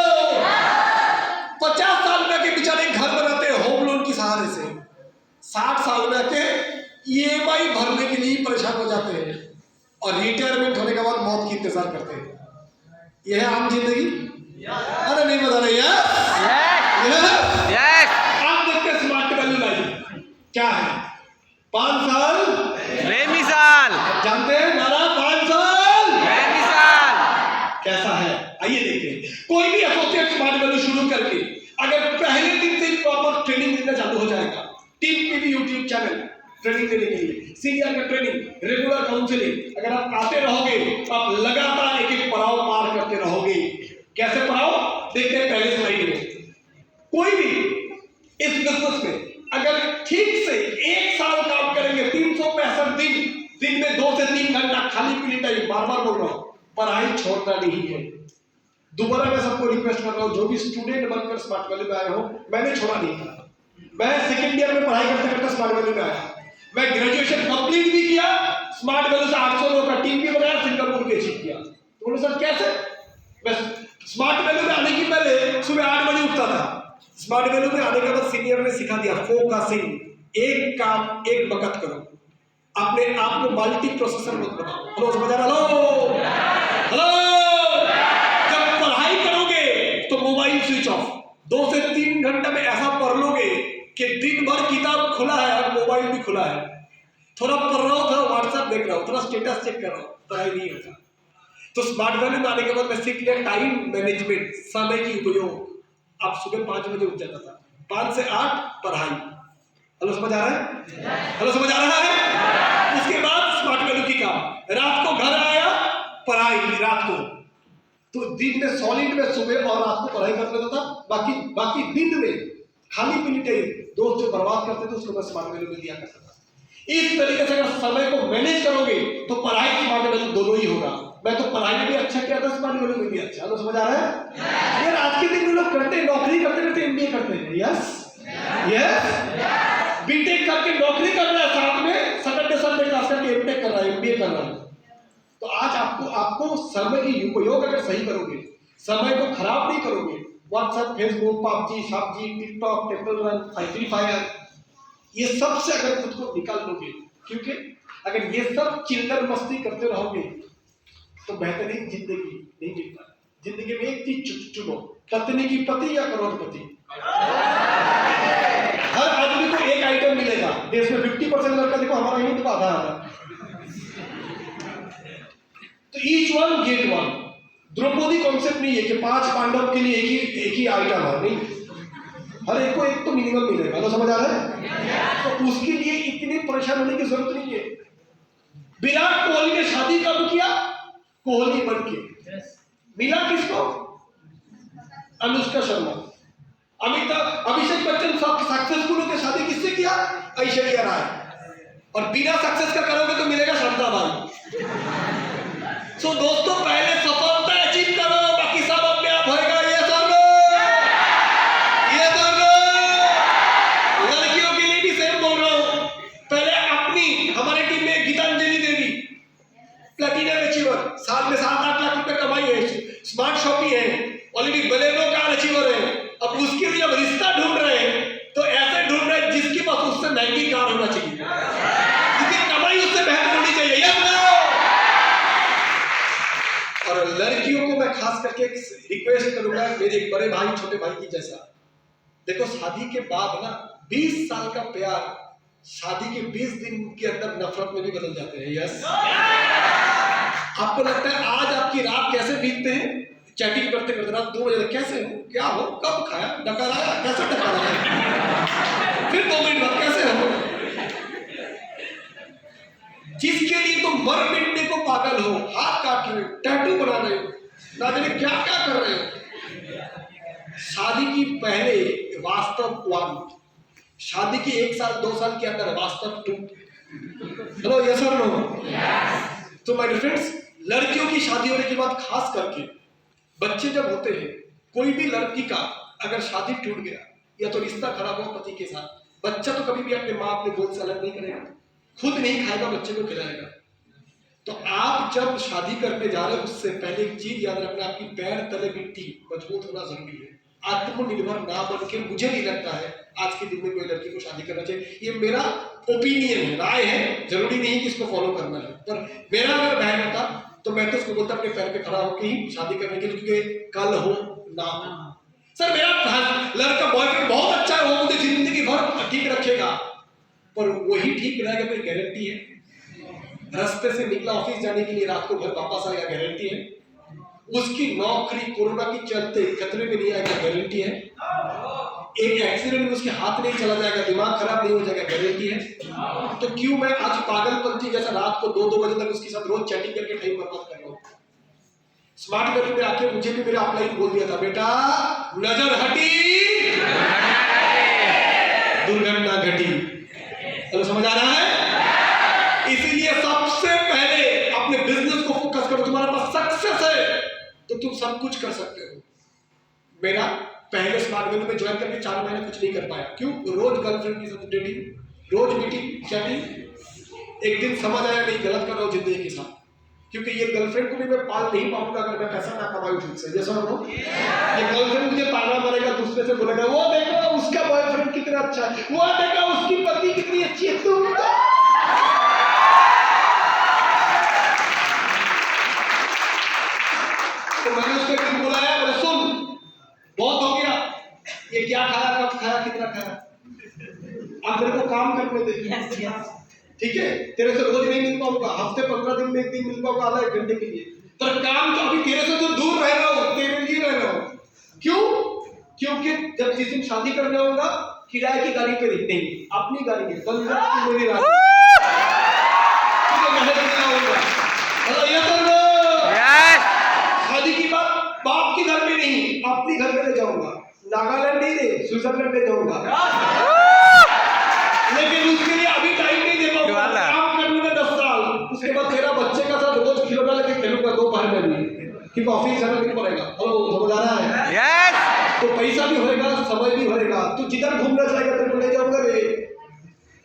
50 साल में के बेचारे घर बनाते हैं होम लोन की सहारे से, 60 साल में के EMI भरने के लिए परेशान हो जाते हैं और रिटायरमेंट होने के बाद मौत की इंतजार करते हैं। ये है आम जिंदगी। अरे नहीं बता रही है। आप देखते हैं स्मार्ट वैल्यू लाइफ क्या है। 5 साल बेमिसाल, जानते हैं नारा 5 साल बेमिसाल। कैसा है आइए देखते हैं। कोई भी एसोसिएट स्मार्ट वैल्यू शुरू करके अगर पहले दिन से प्रॉपर ट्रेनिंग देना चालू हो जाएगा, टीम पे भी यूट्यूब चैनल ट्रेनिंग देने के लिए, सीनियर का ट्रेनिंग, रेगुलर काउंसलिंग, अगर आप आते रहोगे आप लगातार एक एक पड़ाव पार करते रहोगे। कैसे पड़ाव देखते हैं पहले स्लाइड में। कोई भी इस बिजनेस में अगर ठीक से 1 साल काम करेंगे, 365 दिन में 2 से 3 घंटा खाली पीने टाइम, बार बार बोल रहा हूं, पढ़ाई छोड़ना नहीं है। दोबारा मैं सबको रिक्वेस्ट कर रहा हूं, जो भी स्टूडेंट बनकर स्मार्ट वैल्यू में आए हो, मैंने छोड़ा नहीं था। मैं सेकेंड ईयर में पढ़ाई करते करते स्मार्ट वैल्यू में आया। मैं ग्रेजुएशन कंप्लीट भी किया, स्मार्ट वैल्यू से 800 लोगों का टीम भी बनाया, सिंगापुर भी अचीव किया। तो बोले सर कैसे? मैं स्मार्ट वैल्यू में आने की पहले सुबह 8 बजे उठता था। स्मार्ट वैल्यू में आने के बाद सीनियर ने सिखा दिया फोकसिंग, एक काम एक वक्त करो, अपने आप को मल्टी प्रोसेसर मत बनाओ। हेलो समझ आ रहा? हेलो, जब पढ़ाई करोगे तो मोबाइल स्विच ऑफ, 2 से 3 घंटे में ऐसा पढ़ लोगे कि दिन भर किताब खुला है और मोबाइल भी खुला है। थोड़ा पढ़ रहा हूं, थोड़ा व्हाट्सएप देख रहा हूं, थोड़ा स्टेटस चेक कर रहा हूं, पढ़ाई नहीं होता। तो स्मार्ट वैल्यू में आने के बाद मैं सीख लिया टाइम मैनेजमेंट, समय की उपयोग। आप सुबह 5 बजे उठ जाता था, 5 से 8 पढ़ाई। हेलो समझ आ रहा है? हेलो समझ आ रहा है? उसके बाद स्मार्ट वैल्यू की काम, रात को घर आया पढ़ाई, रात को तो दिन में सॉलिड में सुबह और रात को पढ़ाई कर लेता था। बाकी दिन में खाली पीली टाइम दोस्त जो बर्बाद करते थे उसको मैं स्मार्ट वैल्यू में दिया करता था। इस तरीके से अगर समय को मैनेज करोगे तो पढ़ाई स्मार्ट वैल्यू दोनों ही होगा। मैं तो पढ़ाई में भी अच्छा किया था, स्मार्ट वैल्यू में भी अच्छा। तो समझ आ रहा है? यार आज के दिन में लोग करते हैं, नौकरी करते करते एमबीए करते हैं। यस यस, बीटेक करके नौकरी कर रहा है, साथ में सैटरडे संडे क्लास करके एमटेक कर रहा है, एमबीए कर रहा है। तो आज आपको समय की उपयोग अगर सही करोगे, समय को खराब नहीं करोगे, व्हाट्सएप, फेसबुक, पबजी, सब्जी, TikTok, temple run, free fire, ये सब से अगर खुद को निकाल लोगे, क्योंकि अगर ये सब चिल्लर मस्ती करते रहोगे तो बेहतरीन जिंदगी नहीं मिल पाएगी। जिंदगी में एक चीज चुनो, पत्नी की पति या करोड़पति। हर आदमी को एक आइटम मिलेगा। देश में 50% लड़का, देखो हमारा यही तो आधा है। तो each one get one. Draupadi concept नहीं है कि 5 पांडव के लिए एक ही आइटम है, नहीं, हर एक को एक तो मिनिमम मिलेगा। तो समझ आ रहा है? तो उसके लिए इतनी परेशान होने की जरूरत नहीं है। विराट कोहली ने शादी कब किया? कोहली बन के। मिला किसको? अनुष्का शर्मा। अभिषेक बच्चन सक्सेसफुल होकर शादी किससे किया? ऐश्वर्या राय। और बिना सक्सेस का करोगे तो मिलेगा श्रद्धा भाई। सो दोस्तों, पहले सफलता अचीव करो, बाकी सब अपने आप होएगा। ये सब लड़कियों के लिए भी सेम बोल रहा हूं। पहले अपनी, हमारे टीम में गीतांजलि देवी प्लैटिनम अचीवर, साल में 7-8 लाख रुपए कमाई है, स्मार्ट शॉपिंग है, ऑलरेडी बलेनो कार अचीवर है। अब उसके लिए जब रिश्ता ढूंढ रहे हैं तो ऐसे ढूंढ रहे हैं जिसके पास उससे महंगी कार होना चाहिए, जिसकी कमाई उससे बेहतर होनी चाहिए। और लड़कियों को मैं खास करके रिक्वेस्ट करूंगा, मेरे एक बड़े भाई छोटे भाई की जैसा, देखो शादी के बाद ना 20 साल का प्यार शादी के 20 दिन के अंदर नफरत में भी बदल जाते हैं। यस, आपको लगता है आज आपकी रात कैसे बीतते हैं? चैटिंग करते करते रात 2 बजे तक, कैसे हो, क्या हो, कब खाया, डकार आया, कैसा डकार आया, फिर 2 मिनट बाद कैसे हो, जिसके लिए तो मर मिटने को पागल हो, हाथ काट रहे हो, टैटू बना रहे हो, ना जाने क्या क्या कर रहे हो। शादी की पहले वास्तव 1, शादी की 1 साल 2 साल के अंदर वास्तव 2। हेलो, यस और नो? तो माय डियर फ्रेंड्स, लड़कियों की शादी होने के बाद खास करके बच्चे जब होते हैं, कोई भी लड़की का अगर शादी टूट गया या तो रिश्ता खराब हुआ पति के साथ, बच्चा तो कभी भी अपने माँ अपने गोद से अलग नहीं करेगा, खुद नहीं खाएगा, बच्चे को खिलाएगा। तो आप जब शादी करने जा रहे हो उससे पहले एक चीज याद रखना, आपकी पैर तले मिट्टी मजबूत होना जरूरी है। आत्मनिर्भर ना बन के मुझे नहीं लगता है आज के दिन में कोई लड़की को शादी करना चाहिए। ये मेरा ओपिनियन है, राय है, जरूरी नहीं कि इसको फॉलो करना है, पर मेरा अगर बहन होता तो तो मैं तो उसको बोलता अपने पैर पे खड़ा होकर ही शादी करने के लिए, क्योंकि कल हो ना हो। सर मेरा लड़का बॉयफ्रेंड बहुत अच्छा है, वो मुझे जिंदगी भर ठीक रखेगा, पर वही ठीक रहेगा कोई गारंटी है? रास्ते से निकला ऑफिस जाने के लिए, रात को घर वापस आएगा, गारंटी है? उसकी नौकरी कोरोना की चलते खतरे में नहीं आएगा, गारंटी है? एक एक्सीडेंट में उसके हाथ नहीं चला जाएगा, दिमाग खराब नहीं हो जाएगा, गारंटी है? तो क्यों मैं आज पागलपंती जैसा रात को 2-2 बजे तक उसके साथ रोज चैटिंग करके टाइम बर्बाद कर रहा हूँ? स्मार्ट वैली में आके मुझे भी मेरा अपलाइन बोल दिया था, बेटा नजर हटी दुर्घटना घटी। चलो समझ आ रहा है? इसीलिए सबसे पहले अपने बिजनेस को फोकस करो। तुम्हारे पास सक्सेस है तो तुम सब कुछ कर सकते हो। मेरा पहले स्मार्ट वैली में ज्वाइन करके 4 महीने कुछ नहीं कर पाया। क्यों? रोज गर्लफ्रेंड के साथ डेटिंग, रोज मीटिंग, चैटिंग। एक दिन समझ आया नहीं, गलत कर रहा हूं जिंदगी के साथ, क्योंकि ये गर्लफ्रेंड को भी मैं पाल नहीं पाऊंगा अगर मैं पैसा ना कमाऊं ठीक से। जैसा हो ये गर्लफ्रेंड मुझे ताना मारेगा, दूसरे से बोलेगा वो देखो उसका बॉयफ्रेंड कितना अच्छा है, वो देखो उसकी पत्नी कितनी अच्छी है, तुम तो मैंने उसको एक दिन बुलाया, बोले सुन बहुत हो गया, ये क्या खाया, कब खाया, कितना खाया, अब मेरे को काम करने दे। ठीक है, तेरे से रोज नहीं मिल पाऊंगा, हफ्ते 15 दिन में एक दिन मिल पाऊंगा, आधा 1 घंटे के लिए, पर काम तो अभी तेरे से तो दूर रह रहा हूँ, तेरे लिए रह रहा हूँ। क्यों? क्योंकि जब जिस दिन शादी करने होगा किराए की गाड़ी पे नहीं, अपनी गाड़ी में शादी की बात बाप के घर में नहीं, अपनी घर में ले जाऊंगा, नागालैंड नहीं ले, स्विट्जरलैंड ले जाऊंगा, लेकिन उसके लिए अभी टाइम नहीं दे पाऊंगा, काम करने में 10 साल, उसके बाद तेरा बच्चे का साथ रोज खिलौना लेके खेलूंगा दोपहर में भी, क्योंकि ऑफिस जाना नहीं पड़ेगा। हेलो समझ आ रहा है? यस। तो पैसा भी होएगा, समय भी होएगा, तू जिधर घूमना चाहेगा तेरे को ले जाऊंगा रे।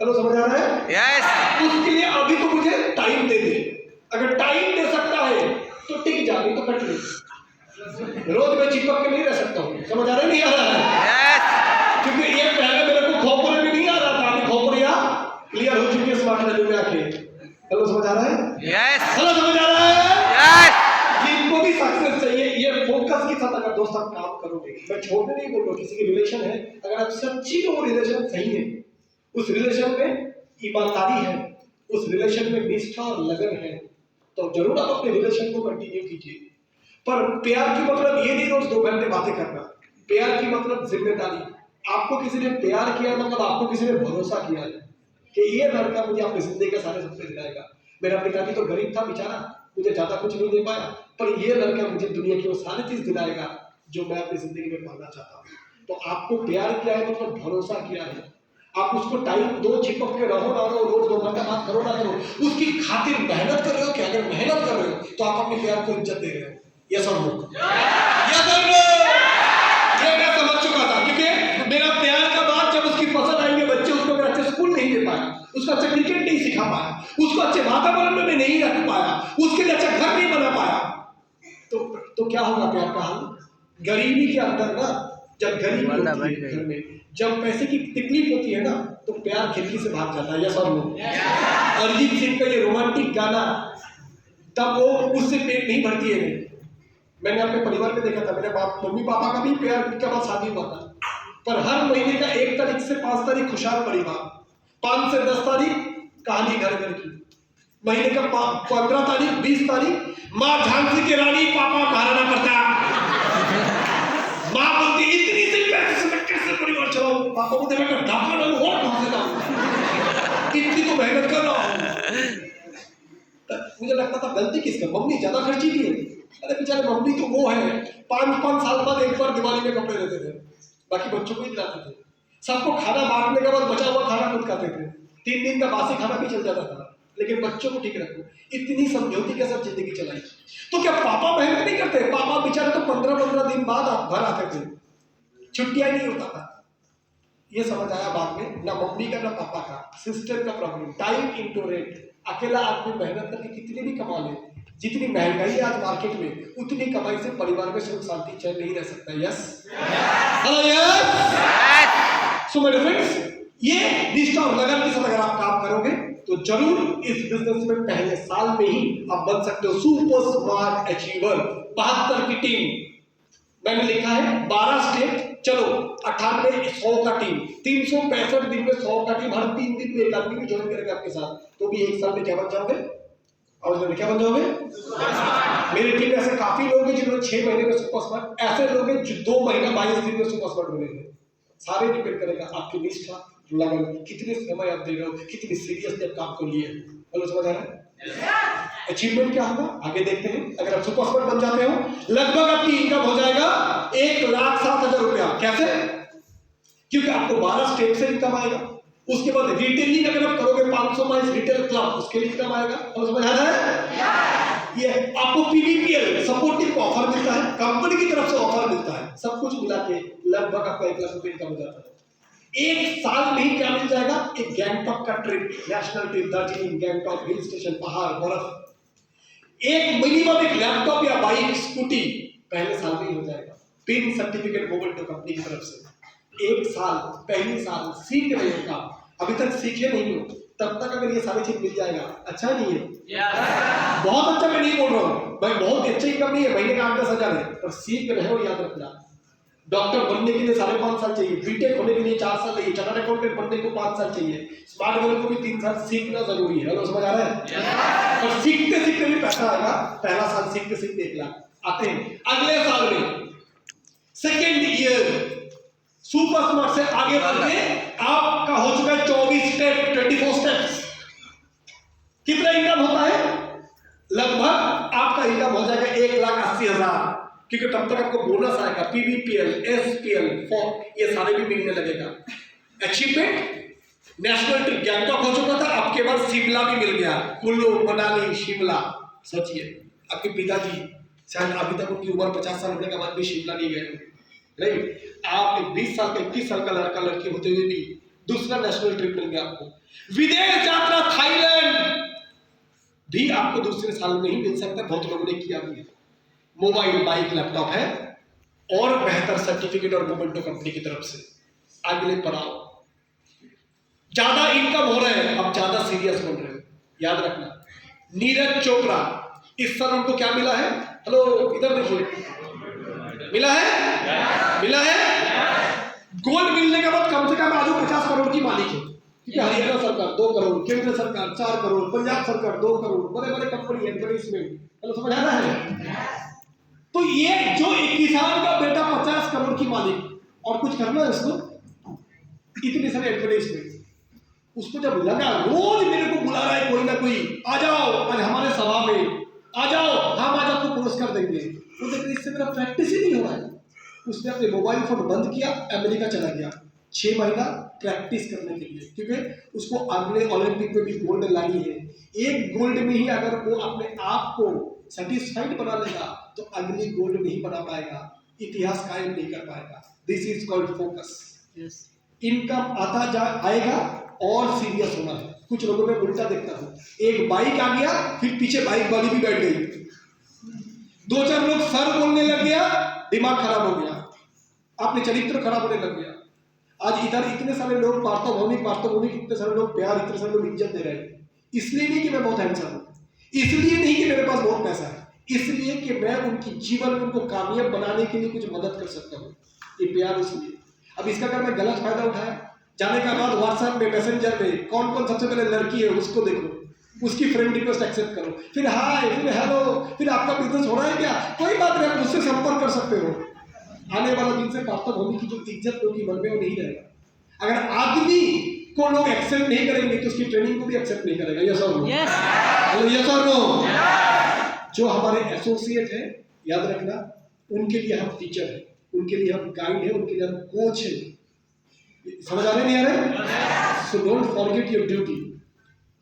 हेलो समझ आ रहा है? यस। उसके लिए अभी तो मुझे टाइम दे दे, अगर टाइम दे सकता है तो टिक जा, नहीं तो कट ले। रोज मैं चिपक के नहीं रह सकता हूँ, समझ आ रहा है? नहीं आ रहा है? यस। क्योंकि ये पहले मेरे को खोपड़े में नहीं आ रहा था, अभी खोपड़िया क्लियर हो चुकी है स्मार्ट वैल्यू में आके। हेलो समझ आ रहा है? यस। हेलो समझ आ रहा है? यस। जिनको भी सक्सेस चाहिए ये फोकस के साथ अगर दोस्त आप काम करोगे, मैं छोड़ने नहीं बोल रहा हूँ, किसी की रिलेशन है, अगर आप सच्ची में वो रिलेशन सही है, उस रिलेशन में ईमानदारी है, उस रिलेशन में निष्ठा और लगन है, तो जरूर आप अपने रिलेशन को कंटिन्यू कीजिए। पर प्यार की मतलब ये नहीं रोज 2 घंटे बातें करना, प्यार की मतलब जिम्मेदारी। आपको किसी ने प्यार किया मतलब आपको किसी ने भरोसा किया है कि ये लड़का मुझे अपनी जिंदगी का सारे सपने दिलाएगा। मेरा पिताजी तो गरीब था बेचारा, मुझे ज्यादा कुछ नहीं दे पाया, पर ये लड़का मुझे दुनिया की वो सारी चीज दिलाएगा जो मैं अपनी जिंदगी में पाना चाहता हूँ। तो आपको प्यार किया है मतलब भरोसा किया है, आप उसको टाइम दो, चिपक के रहो ना रहो, रोज 2 घंटा बात करो ना करो, उसकी खातिर मेहनत कर रहे हो क्या? अगर मेहनत कर रहे हो तो आप अपने प्यार को इज्जत दे रहे हो। यस और नो? यस और नो? ये मैं समझ चुका था, क्योंकि मेरा प्यार का बात जब उसकी पसंद आएंगे बच्चे, उसको मैं अच्छे स्कूल नहीं दे पाया, उसको अच्छे क्रिकेट नहीं सिखा पाया, उसको अच्छे वातावरण में नहीं रख पाया, उसके लिए अच्छा घर नहीं बना पाया, तो क्या होगा प्यार का हाल? गरीबी के अंदर ना, जब गरीबी होती है घर में, जब पैसे की तकलीफ होती है ना, तो प्यार खिड़की से भाग जाता है। यस और नो? अरिजीत सिंह का ये रोमांटिक गाना, तब वो उससे पेट नहीं भरती है। मैंने अपने परिवार में देखा था, मेरे मम्मी पापा का भी प्यार के बाद शादी हुआ था, पर हर महीने का 1 तारीख से 5 तारीख खुशहाल परिवार, 5 से 10 तारीख कहानी घर घर की, महीने का 15 तारीख 20 तारीख माँ झांसी की रानी, पापा महाराणा प्रताप। माँ बोलती इतनी सी पैसे से मैं कैसे परिवार चलाऊं? पापा को देखा ढाका ना और कहां से लाऊं? इतनी तो मेहनत कर रहा हूं। मुझे लगता था गलती किसका, मम्मी ज्यादा खर्ची की है। अरे बेचारे मम्मी तो वो है 5-5 साल बाद एक बार दिवाली में कपड़े देते थे, बाकी बच्चों को ही दिलाते थे। सबको खाना बांटने के बाद बचा हुआ खाना खुद खाते थे, 3 दिन का बासी खाना भी चल जाता था, लेकिन बच्चों को ठीक रखो। इतनी समझौती के साथ जिंदगी चलाई, तो क्या पापा मेहनत नहीं करते? पापा बेचारे तो 15-15 दिन बाद घर आते थे, छुट्टियां नहीं होता था। ये समझ आया बाद में, ना मम्मी का ना पापा का, सिस्टम का प्रॉब्लम, टाइम इनटू रेट। अकेला आदमी मेहनत करके कितनी भी कमा ले, जितनी महंगाई है आज मार्केट में, उतनी कमाई से परिवार में सुख शांति चैन नहीं रह सकता। Yes? Hello yes? So my friends, ये निष्ठा और लगन के साथ अगर आप काम करोगे तो जरूर इस बिजनेस में पहले साल में ही आप बन सकते हो सुपर स्मार्ट अचीवर। 72 की टीम मैंने लिखा है, 12 स्टेट, चलो 98 100 का टीम, 365 दिन में 100 का टीम, हर 3 दिन में एक आदमी भी ज्वाइन करेगा आपके साथ, तो भी एक साल में क्या बन जाओगे? और क्या बन जाओगे? मेरी टीम में ऐसे काफी लोग हैं जिन्होंने 6 महीने में सुपर स्मार्ट, ऐसे लोग हैं जो 2 महीना 22 दिन में सुपर स्मार्ट बने हैं। सारे डिपेंड करेगा आपकी निष्ठा, लगन, कितने समय आप दे रहे हो, कितनी सीरियसली आप काम को लिए। बोलो समझ आ रहा है? अचीवमेंट क्या होगा आगे देखते हैं। अगर आप सुपर स्मार्ट बन जाते हो, लगभग आपकी इनकम हो जाएगा 1,07,000 रुपया। कैसे? क्योंकि आपको 12 स्टेट से इनकम आएगा, उसके बाद रिटेलिंग अगर आप करोगे 500 माइल्स रिटेल क्लब, उसके लिए इनकम आएगा। बोलो समझ आ रहा है? ये आपको पीवीपीएल सपोर्टिव ऑफर मिलता है, कंपनी की तरफ से ऑफर मिलता है, सब कुछ मिला के लगभग आपका 1 लाख रुपए इनकम हो जाता है। एक साल में ही क्या मिल जाएगा? एक गैंगटॉक का trip, national trip, Darjeeling, Gangtok, hill station, पहाड़, बर्फ। एक मिनिमम एक लैपटॉप या बाइक, स्कूटी पहले साल में ही हो जाएगा। पिन सर्टिफिकेट मोबाइल तो कंपनी की तरफ से 1 साल, पहली साल सीख रहे हो काम, अभी तक सीखे नहीं हो, तब तक अगर ये सारी चीज मिल जाएगा, अच्छा नहीं है? बहुत अच्छा मैं नहीं बोल रहा हूँ भाई, बहुत अच्छी इनकम नहीं है, महीने का 8-10 हज़ार है, पर सीख रहे हो, याद रखना। डॉक्टर बनने के लिए 5.5 साल चाहिए, बीटेक होने के लिए 4 साल चाहिए, चार्टर्ड अकाउंटेंट बनने को 5 साल चाहिए, स्मार्ट वाले को भी 3 साल सीखना जरूरी है। समझ आ रहा है? और सीखते सीखते भी पैसा आएगा। पहला साल सीखते सीखते 1 लाख आते हैं, अगले साल में सेकेंड ईयर सुपर स्मार्ट से आगे बढ़ के आपका हो चुका है 24 स्टेप, 24 स्टेप्स। कितना इनकम होता है? लगभग आपका इनकम हो जाएगा 1,80,000, क्योंकि तब तक आपको बोनस आएगा, पीवीपीएल, एसपीएल, ये सारे भी मिलने लगेगा। अचीवमेंट, नेशनल ट्रिप गैंगटॉक हो चुका था, आपके बाद शिमला भी मिल गया, कुल्लू, मनाली, शिमला। सोचिए आपके पिताजी शायद अभी तक उनकी उम्र 50 साल होने के बाद भी शिमला नहीं गए, राइट? आप एक 20 साल का 21 साल का लड़का लड़की होते हुए भी दूसरा नेशनल ट्रिप मिल गया आपको। विदेश यात्रा थाईलैंड भी आपको दूसरे साल में ही मिल सकता है, बहुत लोगों ने किया भी है। मोबाइल, बाइक, लैपटॉप है और बेहतर सर्टिफिकेट और मोमेंटो कंपनी की तरफ से। अगले पड़ाव, ज्यादा इनकम हो रहा है, अब ज्यादा सीरियस बन रहे हो। याद रखना, नीरज चोपड़ा, इस साल उनको क्या मिला है? हेलो इधर देखिए, मिला है? मिला है? गोल्ड मिलने के बाद कम से कम आज 50 करोड़ की मालिक है, क्योंकि हरियाणा सरकार 2 करोड़, केंद्र सरकार 4 करोड़, पंजाब सरकार 2 करोड़, बड़े बड़े कंपनी एडवर्टाइजमेंट। हेलो समझ आ रहा है? तो ये जो एक किसान का बेटा 50 करोड़ की मालिक, और कुछ करना है उसको, इतने सारे एडवर्टाइजमेंट, उसको जब लगा रोज मेरे को बुला रहा है कोई ना कोई, आ जाओ आज हमारे सभा में, आ जाओ हम आज आपको पुरस्कार देंगे, तो देखिए इससे मेरा प्रैक्टिस ही नहीं हो रहा है। उसने अपने मोबाइल फोन बंद किया, अमेरिका चला गया 6 महीना प्रैक्टिस करने के लिए, क्योंकि उसको अगले ओलंपिक में भी गोल्ड लानी है। एक गोल्ड में ही अगर वो अपने आप को सेटिस्फाइड बना लेगा तो अगली गोल्ड नहीं बना पाएगा, इतिहास कायम नहीं कर पाएगा। This is called focus. Income आएगा और सीरियस होना है। कुछ लोगों में उल्टा देखता हूं, एक बाइक आ गया फिर पीछे बाइक वाली भी बैठ गई, 2-4 लोग सर बोलने लग गया, दिमाग खराब हो गया, अपने चरित्र खराब होने लग गया। आज इधर इतने सारे लोग पार्थोभौमिक इतने सारे लोग प्यार, इतने सारे लोग इज्जत दे रहे हैं, इसलिए नहीं कि मैं बहुत हैंडसम हूं, इसलिए नहीं कि मेरे पास बहुत पैसा है, इसलिए कि मैं उनकी जीवन में उनको कामयाब बनाने के लिए कुछ मदद कर सकता हूँ। ये प्यार इसलिए। अब इसका अगर मैं गलत फायदा उठाया, जाने का बाद व्हाट्सएप में, मैसेंजर में कौन कौन सबसे पहले लड़की है उसको देखो, उसकी फ्रेंड रिक्वेस्ट एक्सेप्ट करो, फिर हाय, फिर हेलो, फिर आपका बिजनेस हो रहा है क्या, कोई बात नहीं, आप मुझसे संपर्क कर सकते हो। आने वाला दिन से पार्थोभौमिक की जो इज्जत होगी मन में वो नहीं रहेगा। अगर आदमी को लोग एक्सेप्ट नहीं करेंगे तो उसकी ट्रेनिंग को भी एक्सेप्ट नहीं करेगा। यस और नो? यस और नो? जो हमारे एसोसिएट है, याद रखना, उनके लिए हम टीचर हैं, उनके लिए हम गाइड हैं, उनके लिए हम कोच हैं। समझ आ रहे नहीं आ रहे? So don't forget your duty.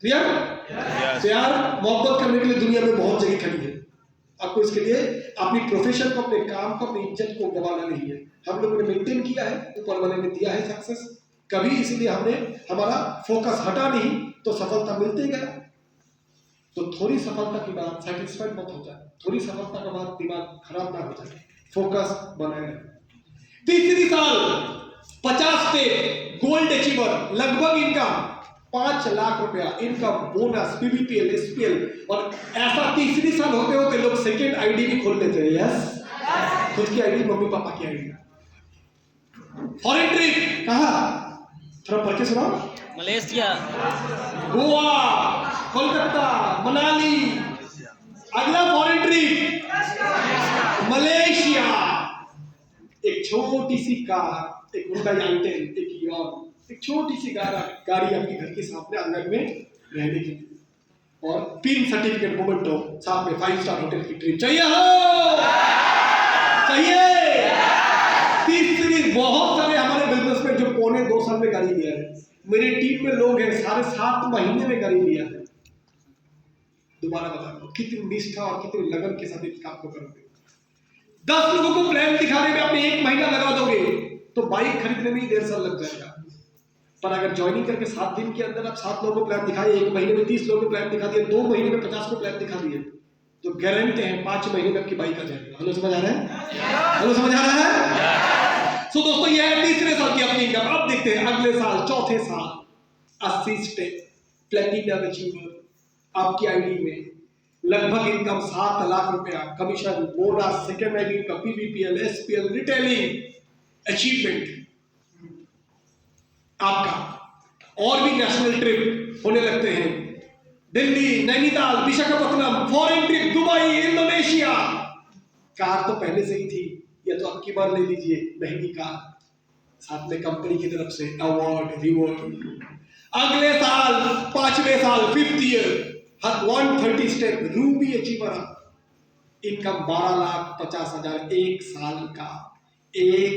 Clear? प्यार मोहब्बत करने के लिए दुनिया में बहुत जगह खड़ी है, आपको इसके लिए अपनी प्रोफेशन को, अपने काम को, अपनी इज्जत को गंवाना नहीं है। हम लोगों ने मेंटेन किया है, ऊपर वाले ने दिया है सक्सेस कभी, इसलिए हमने हमारा फोकस हटा नहीं तो सफलता मिलते गया। तो थोड़ी सफलता के बाद सेटिस्फाइड मत हो जाए, थोड़ी सफलता के बाद दिमाग खराब ना हो जाए, फोकस बनाए रखें। तीसरी साल 50 पे गोल्ड अचीवर, लगभग इनकम 5 लाख रुपया इनकम, बोनस, पीबीपीएल, एसपीएल, और ऐसा तीसरी साल होते होते लोग सेकेंड आईडी भी खोल लेते हैं। यस, खुद की आईडी, मम्मी पापा की आईडी। फॉरेन ट्रिप कहा, थोड़ा पढ़ के सुनाओ। मलेशिया, गोवा, कोलकाता, मनाली। अगला फॉरेन ट्रिप मलेशिया। एक छोटी सी कार, एक हुंडई i10, एक ईयन, एक छोटी सी गाड़ी आपके घर के सामने आंगन में रहने के लिए, और 3 सर्टिफिकेट मोमेंटो, साथ में 5 स्टार होटल की ट्रिप। चाहिए हो? चाहिए? तीसरी, बहुत सारे हमारे बिजनेस में जो पौने 2 साल में गाड़ी लिया है। मेरी टीम में लोग हैं, साढ़े 7 महीने में गाड़ी लिया है। दोबारा बता दो, कितनी निष्ठा और कितनी लगन के साथ इस काम को करोगे। 10 लोगों को प्लान दिखाने में आपने 1 महीना लगा दोगे तो बाइक खरीदने में ही 1.5 साल लग जाएगा। पर अगर ज्वाइनिंग करके 7 दिन के अंदर आप 7 लोगों को प्लान दिखाए, 1 महीने में 30 लोगों को प्लान दिखा दिए, 2 महीने में 50 को प्लान दिखा दिए, तो गारंटी है 5 महीने में आपकी बाइक आ जाएगी। हेलो, समझ आ रहा है? हेलो, समझ आ रहा है? सो दोस्तों, यह है तीसरे साल की अपनी इनकम। अब देखते हैं अगले साल, चौथे साल, 80 स्टेप प्लेटिनम अचीवर आपकी आईडी में, लगभग इनकम 7 लाख रुपया, कमीशन, बोनस, सेकेंड आईडी का, पीवीपीएल, एसपीएल, रिटेलिंग, अचीवमेंट आपका। और भी नेशनल ट्रिप होने लगते हैं, Delhi, Nainital, Visakhapatnam, foreign trip, Dubai, Indonesia. Car तो पहले से ही थी, या तो आपकी बार ले लीजिए महंगी कार, साथ में कंपनी की तरफ से अवार्ड, रिवॉर्ड। अगले साल, 5वें साल, 5th year, 130 step Ruby achiever, income 12,50,000 1 साल का। एक